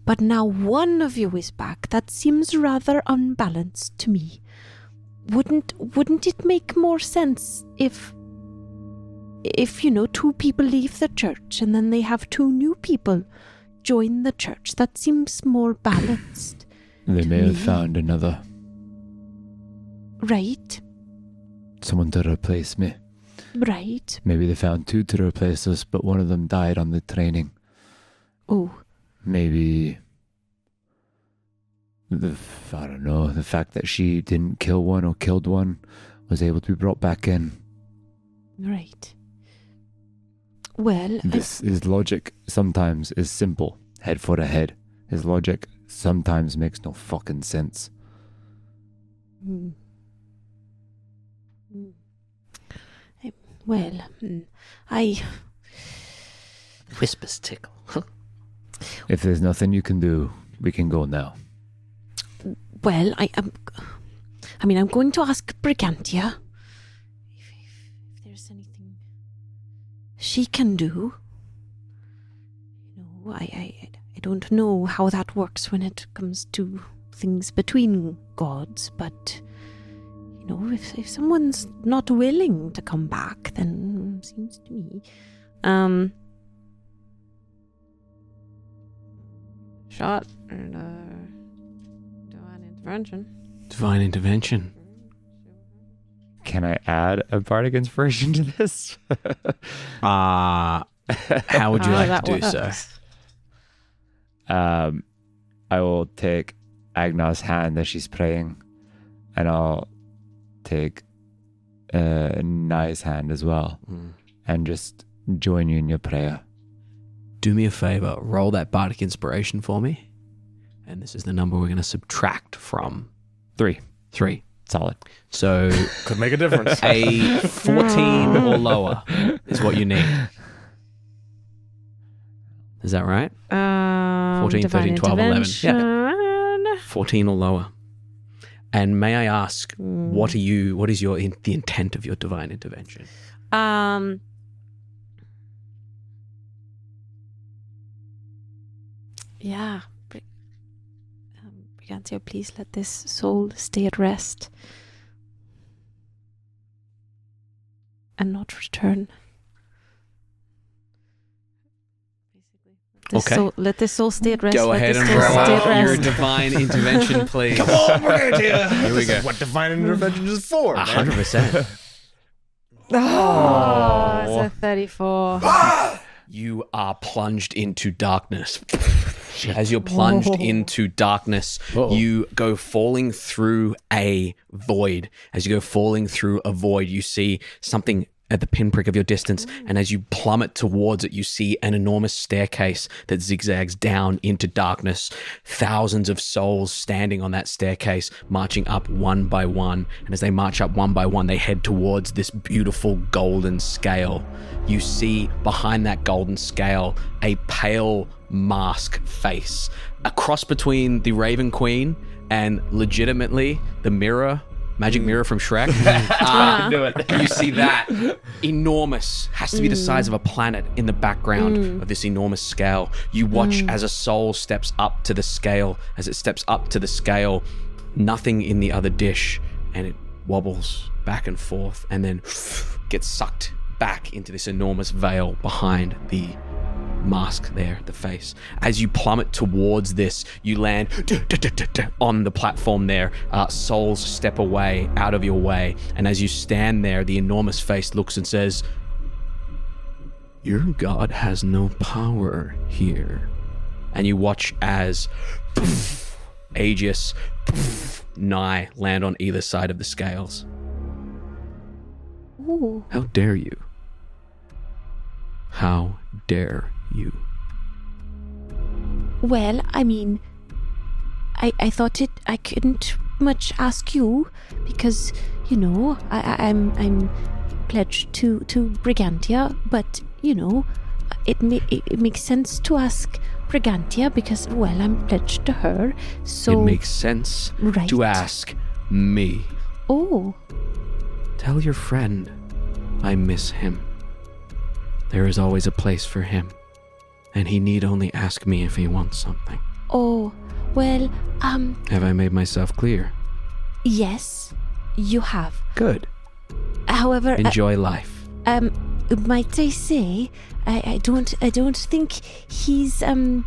But now one of you is back. That seems rather unbalanced to me. Wouldn't it make more sense if two people leave the church and then they have two new people join the church? That seems more balanced. They may me. have found another Right, someone to replace me. right. Maybe they found two to replace us, but one of them died on the training. Oh, Maybe I don't know, the fact that she didn't kill one or killed one was able to be brought back in. right. Well, His logic sometimes is simple, head for a head. His logic sometimes makes no fucking sense. Well, I Whispers tickle. If there's nothing you can do, we can go now. well, I'm going to ask Brigantia if there's anything she can do. I don't know how that works when it comes to things between gods, but if someone's not willing to come back, then it seems to me, shot and divine intervention. Divine intervention. Can I add a bardic inspiration to this? How would you How like that to do so? works. I will take Agnar's hand as she's praying, and I'll take Nai's hand as well, and just join you in your prayer. Do me a favor. Roll that bardic inspiration for me. And this is the number we're going to subtract from 3. 3. Solid. So Could make a difference. a 14 or lower is what you need. Is that right? 14, 13, 12, 11. Yeah. 14 or lower. And may I ask, what is the intent of your divine intervention? Yeah. Brigantia, please let this soul stay at rest and not return. Okay. Let this soul stay at rest. Go let ahead this and soul roll stay at your rest. divine intervention, please. Come on, Brigantia. Here we go. What divine intervention is for, man. 100%. Oh, it's a 34. You are plunged into darkness. As you're plunged into darkness, you go falling through a void. As you go falling through a void, you see something at the pinprick of your distance, and as you plummet towards it, you see an enormous staircase that zigzags down into darkness. Thousands of souls standing on that staircase, marching up one by one, and as they march up one by one, they head towards this beautiful golden scale. You see behind that golden scale a pale mask face, a cross between the Raven Queen and legitimately the mirror, magic mirror from Shrek. You see that enormous, has to be the size of a planet in the background of this enormous scale. You watch as a soul steps up to the scale. As it steps up to the scale, nothing in the other dish, and it wobbles back and forth and then gets sucked back into this enormous veil behind the mask there, the face. As you plummet towards this, you land on the platform there. Souls step away, out of your way, and as you stand there, the enormous face looks and says, "Your god has no power here." And you watch as Aegis Nye land on either side of the scales. Ooh. How dare you? How dare you? Well, I mean, I thought I couldn't much ask you because, you know, I'm pledged to Brigantia, but, you know, it makes sense to ask Brigantia because, well, I'm pledged to her, so... It makes sense Right. to ask me. Oh, Tell your friend I miss him. There is always a place for him, and he need only ask me if he wants something. oh, well, Have I made myself clear? yes, you have. Good. However, Enjoy life. might I say, I don't think he's I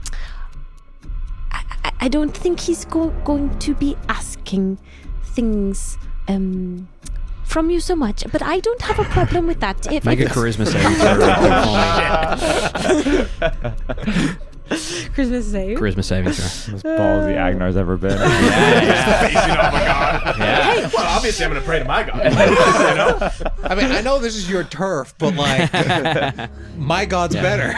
don't think he's going to be asking things from you so much, but I don't have a problem with that. If Make a charisma saving throw. Christmas save. Charisma saving throw. Most ballsy Agnar's ever been. Yeah. Well, obviously, I'm going to pray to my God. I mean, I know this is your turf, but like, my god's better.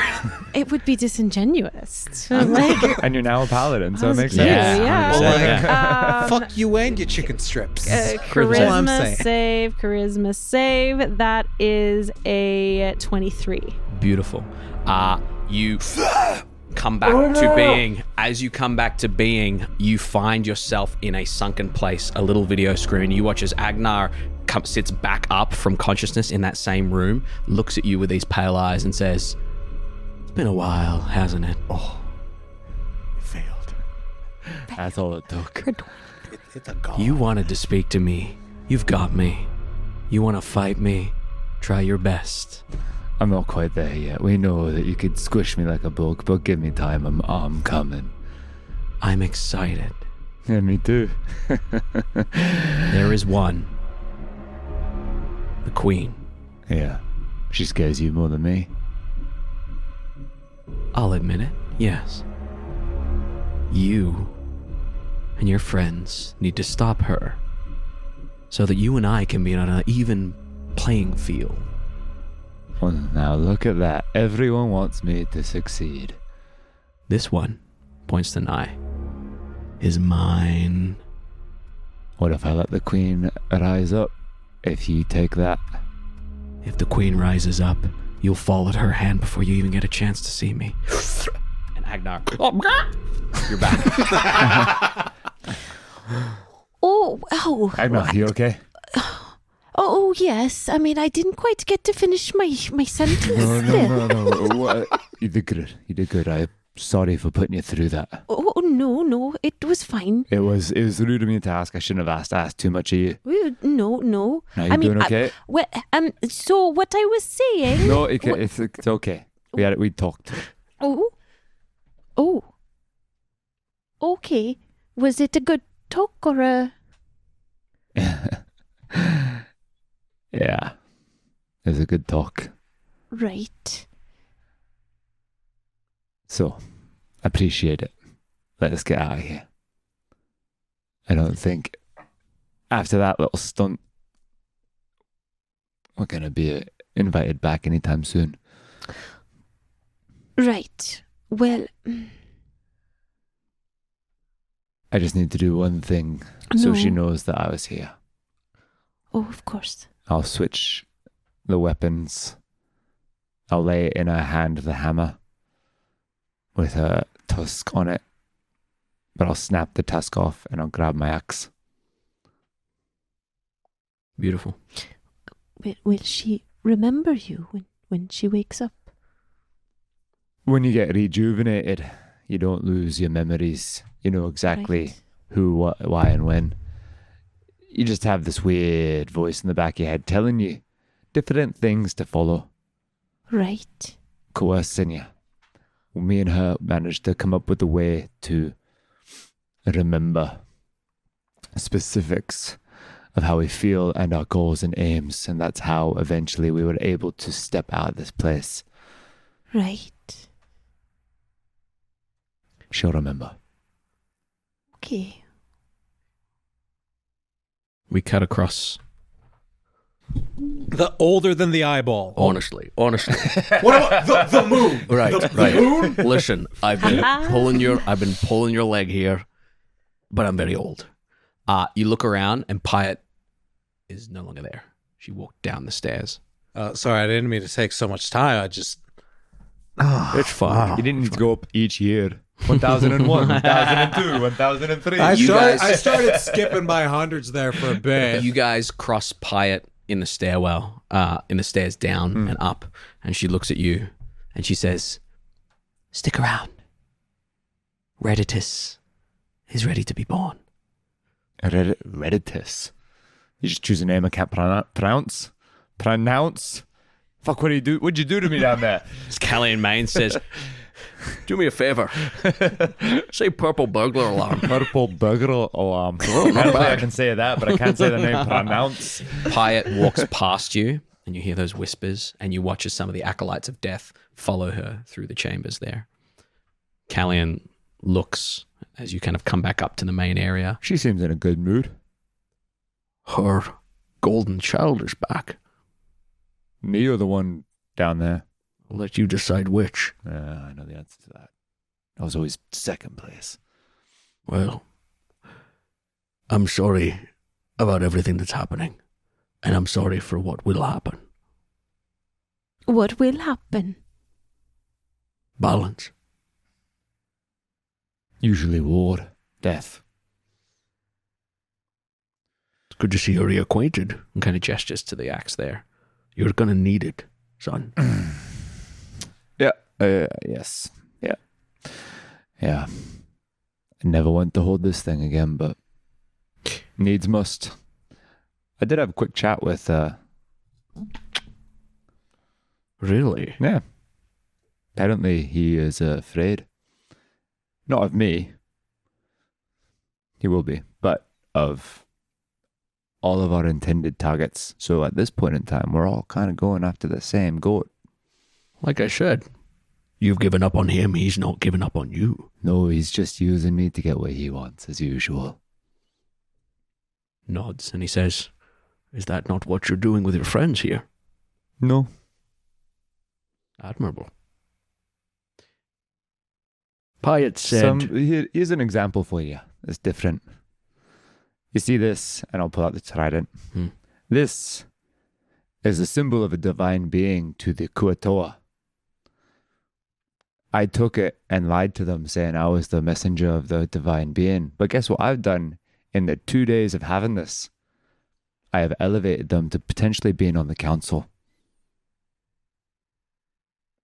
It would be disingenuous. To, like, And you're now a paladin, so it makes sense. Yeah. Well, 100%. like, fuck you and your chicken strips. That's all I'm charisma saying. save. That is a 23. Beautiful. You come back to being. As you come back to being, you find yourself in a sunken place, a little video screen. You watch as Agenar sits back up from consciousness in that same room, looks at you with these pale eyes and says, "It's been a while, hasn't it?" Oh, you failed. That's all it took. It's a god. You wanted to speak to me. You've got me. You want to fight me? Try your best. I'm not quite there yet. We know that you could squish me like a bug, but give me time. I'm coming. I'm excited. Yeah, me too. There is one. The Queen. Yeah. She scares you more than me. I'll admit it, yes. You and your friends need to stop her so that you and I can be on an even playing field. Well, now look at that. Everyone wants me to succeed. This one, points to Nye, is mine. What if I let the queen rise up? If you take that, If the Queen rises up, you'll fall at her hand before you even get a chance to see me. And Agenar, you're back. Oh, Agnar, you okay? Oh, yes. I mean, I didn't quite get to finish my sentence there. No. You did good. You did good. I'm sorry for putting you through that. Oh, no. It was fine. It was rude of me to ask. I shouldn't have asked too much of you. No. Now, you I mean, doing okay? So what I was saying... No, it's okay. We talked. Oh. Okay. Was it a good talk or a... Yeah. It was a good talk. Right. So, appreciate it. Let us get out of here. I don't think after that little stunt we're going to be invited back anytime soon. Right. Well... I just need to do one thing so she knows that I was here. Oh, of course. I'll switch the weapons. I'll lay in her hand the hammer with a tusk on it. But I'll snap the tusk off and I'll grab my axe. Beautiful. Will she remember you when she wakes up? When you get rejuvenated, you don't lose your memories. You know exactly Right. who, what, why, and when. You just have this weird voice in the back of your head telling you different things to follow, Right. coercing you. Me and her managed to come up with a way to remember specifics of how we feel and our goals and aims, and that's how eventually we were able to step out of this place. Right. She'll remember. Okay. We cut across. The older than the eyeball. Honestly. What about the moon? Right, The moon? Listen, I've been pulling your leg here, but I'm very old. You look around and Pyatt is no longer there. She walked down the stairs. Sorry, I didn't mean to take so much time. I just... It's fine. You didn't need to go up each year. 1001, 1002, 1003. I guys- started skipping by hundreds there for a bit. You guys cross Pyatt in the stairwell, in the stairs down and up, and she looks at you and she says, Stick around. Reditus is ready to be born. Reditus. You just choose a name I can't pronounce. Fuck, what'd you do to me down there? Callian Main says, do me a favor. Say purple burglar alarm. Purple burglar alarm. I can say that, but I can't say the name pronounce. Pyatt walks past you, and you hear those whispers, and you watch as some of the acolytes of death follow her through the chambers there. Callian looks as you kind of come back up to the main area. She seems in a good mood. Her golden child is back. Me or the one down there? I'll let you decide which. I know the answer to that. I was always second place. Well, I'm sorry about everything that's happening, and I'm sorry for what will happen. What will happen? Balance. Usually war, death. It's good to see you're reacquainted, and kind of gestures to the axe there. You're going to need it, son. Yeah. Yes. Yeah. Yeah. I never want to hold this thing again, but needs must. I did have a quick chat with, Really? yeah. Apparently he is afraid. Not of me. He will be, but of all of our intended targets. So at this point in time, we're all kind of going after the same goat. Like I said, you've given up on him, he's not given up on you. No, he's just using me to get what he wants, as usual. Nods, and he says, is that not what you're doing with your friends here? No. Admirable. Pyatt said... Here's an example for you. It's different. You see this, and I'll pull out the trident. This is a symbol of a divine being to the Kuatoa. I took it and lied to them, saying I was the messenger of the divine being. But guess what I've done in the 2 days of having this? I have elevated them to potentially being on the council.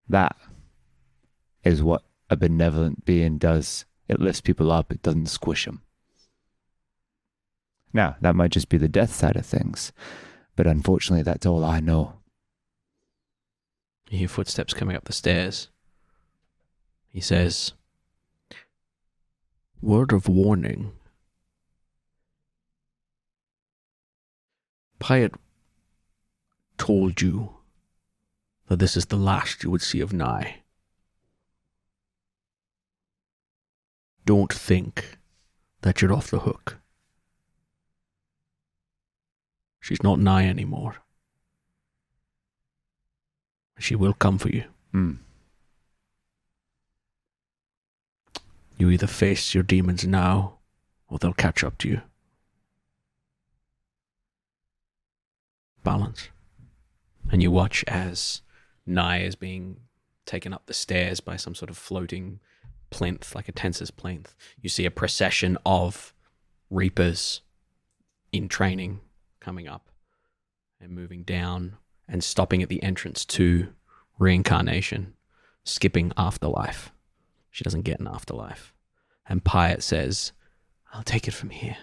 That is what a benevolent being does. It lifts people up. It doesn't squish them. Now, that might just be the death side of things, but unfortunately, that's all I know. You hear footsteps coming up the stairs. He says, word of warning. Pyatt told you that this is the last you would see of Nye. Don't think that you're off the hook. She's not Nye anymore. She will come for you. You either face your demons now, or they'll catch up to you. Balance. And you watch as Nye is being taken up the stairs by some sort of floating plinth, like a tensor's plinth. You see a procession of reapers in training coming up and moving down and stopping at the entrance to reincarnation, skipping afterlife. She doesn't get an afterlife. And Pyatt says, I'll take it from here.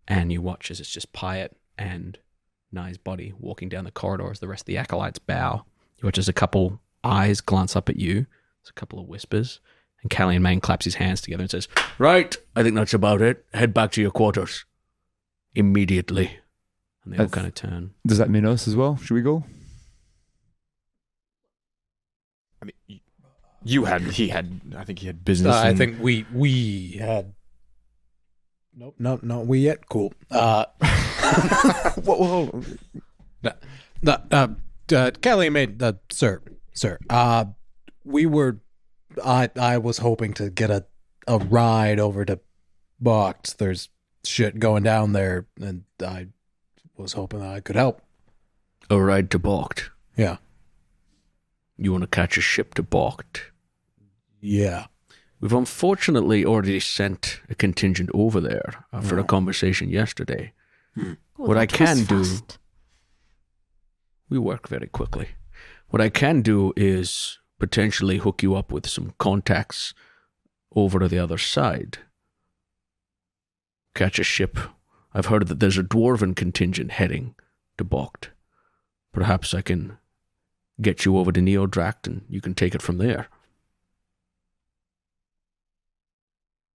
And you watch as it's just Pyatt and Nye's body walking down the corridor as the rest of the acolytes bow. You watch as a couple eyes glance up at you. There's a couple of whispers. And Callian Main claps his hands together and says, right, I think that's about it. Head back to your quarters. Immediately. And they all kind of turn. Does that mean us as well? Should we go? I mean, I think he had business. I think we had. Nope, not we yet. Cool. Whoa. Kelly made sir. We were. I was hoping to get a ride over to Box. There's shit going down there, and I was hoping that I could help. A ride to Balked. Yeah. You want to catch a ship to Balked? Yeah. We've unfortunately already sent a contingent over there after a conversation yesterday. What I can do... We work very quickly. What I can do is potentially hook you up with some contacts over to the other side. Catch a ship. I've heard that there's a dwarven contingent heading to Balked. Perhaps I can get you over to Neodract and you can take it from there.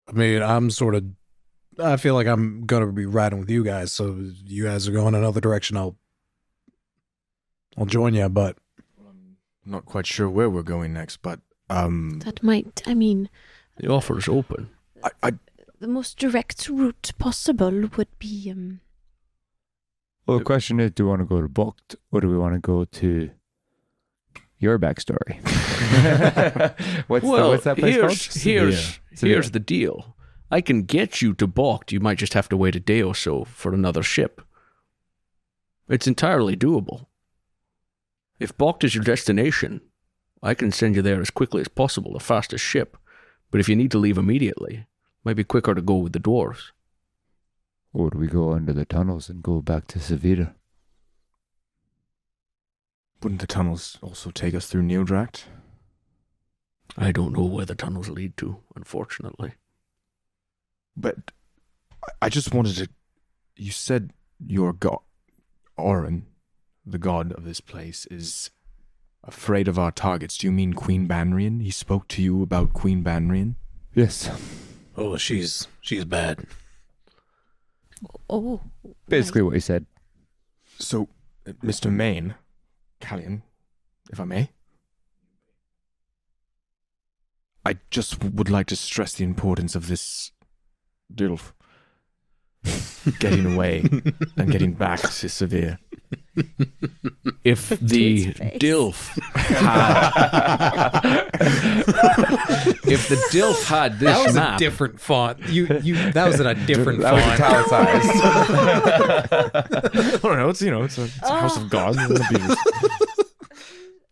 I mean, I feel like I'm going to be riding with you guys, so if you guys are going another direction, I'll join you, but... I'm not quite sure where we're going next, but, That might, I mean... The offer is open. The most direct route possible would be, Well, the question is, do we want to go to Booked or do we want to go to your backstory? what's that place called? Here's the deal. I can get you to Balked. You might just have to wait a day or so for another ship. It's entirely doable. If Balked is your destination, I can send you there as quickly as possible, the fastest ship. But if you need to leave immediately, it might be quicker to go with the dwarves. Or do we go under the tunnels and go back to Safirith? wouldn't the tunnels also take us through Neodract? I don't know where the tunnels lead to, unfortunately. But I just wanted to... You said your god, Arawn, the god of this place, is afraid of our targets. Do you mean Queen Banrian? He spoke to you about Queen Banrian? Yes. Oh, she's bad. Oh. Basically what he said. So, Mr. Maine, Callian, if I may, I just would like to stress the importance of this Dilf getting away and getting back to Severe. If the Dilf had this That was map, a different font. That was in a different That was font. italicized. I don't know. It's a house of God.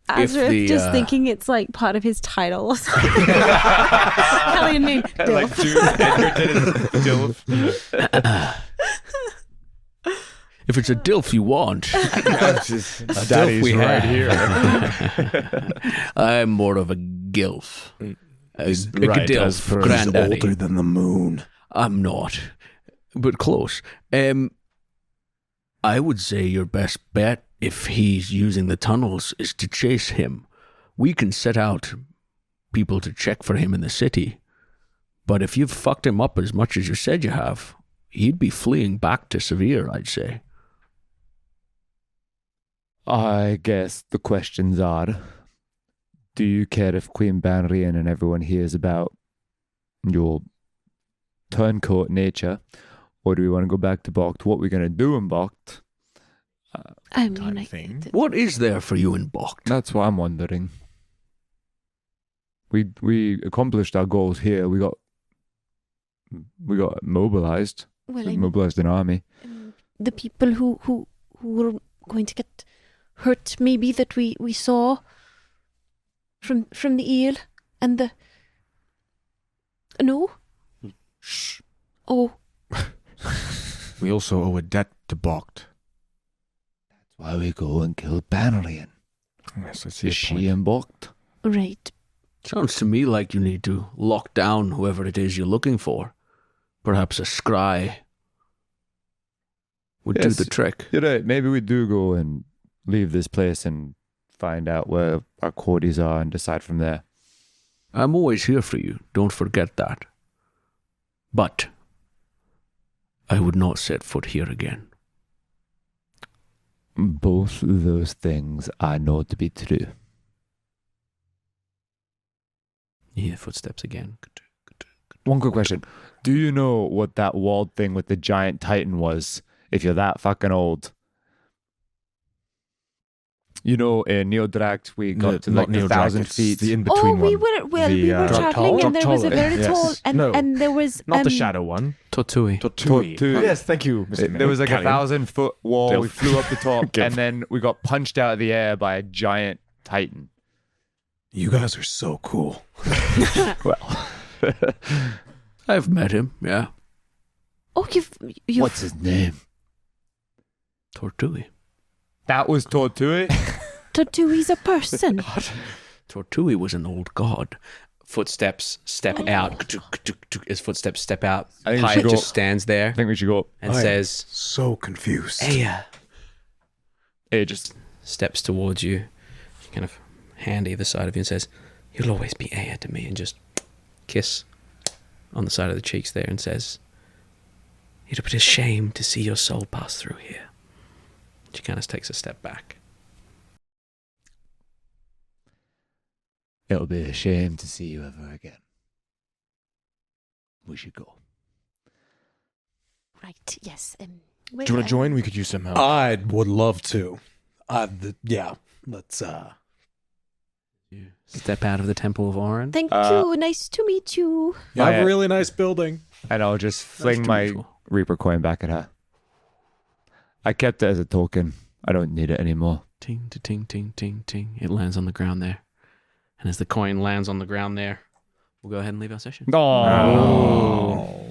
Azorith just thinking it's like part of his title or something. Callian Maine. like Dude Edgerton is Dilf. if it's a Dilf you want, Daddy's we right have. here. I'm more of a Gilf. A Right, Dilf, as per- granddaddy. older than the moon. I'm not, but close. I would say your best bet, if he's using the tunnels, is to chase him. We can set out people to check for him in the city, but if you've fucked him up as much as you said you have, he'd be fleeing back to Severe, I'd say. I guess the questions are, do you care if Queen Banrian and everyone hears about your turncoat nature, or do we want to go back to Bokt? What we're going to do in Bokt? I mean, What is there for you in Bokt? That's what I'm wondering. We accomplished our goals here. We got mobilized. well, Mobilized an army. the people who were going to get hurt, maybe that we saw from the eel and the no. Shh. Oh, We also owe a debt to Bokt. That's why we go and kill Banrian. Yes, I see Is a she point. in Bokt? right. Sounds to me like you need to lock down whoever it is you're looking for. Perhaps a scry would Yes. do the trick. You're right. Maybe we do go and leave this place and find out where our Cordys are and decide from there. I'm always here for you, don't forget that. But I would not set foot here again. Both of those things I know to be true. You hear footsteps again. One quick question. Do you know what that walled thing with the giant titan was if you're that fucking old. You know, in Neodract, we got to like 1,000 feet. The in Oh, between we one. were we were traveling, and there was a very Yes. tall, No, and there was Not the shadow one. Tortui. Tortui. Yes, thank you, Mr. There was like Callion. 1,000-foot wall. Gilf. We flew up the top, Gilf. and then we got punched out of the air by a giant titan. You guys are so cool. Well, I've met him, yeah. oh, you what's his name? Tortui. That was Tortui. Tortui's a person. Tortui was an old god. Footsteps step out. As footsteps step out, I think we Pyatt should go. just stands there I think we should go up. and I am says, so confused. Aya. Hey, just Steps towards you, kind of hand either side of you and says, you'll always be Aya to me, and just kiss on the side of the cheeks there and says, it'll be a shame to see your soul pass through here. She kind of takes a step back. it'll be a shame to see you ever again. We should go. Right. Yes. Do you want to join? We could use some help. I would love to. Yeah. Let's. You step out of the Temple of Arawn. Thank you. Nice to meet you. You have Pyatt. a really nice building. And I'll just fling to my meet you. Reaper coin back at her. I kept it as a token. I don't need it anymore. Ting, ting, ting, ting, ting. It lands on the ground there. And as the coin lands on the ground there, we'll go ahead and leave our session. Oh.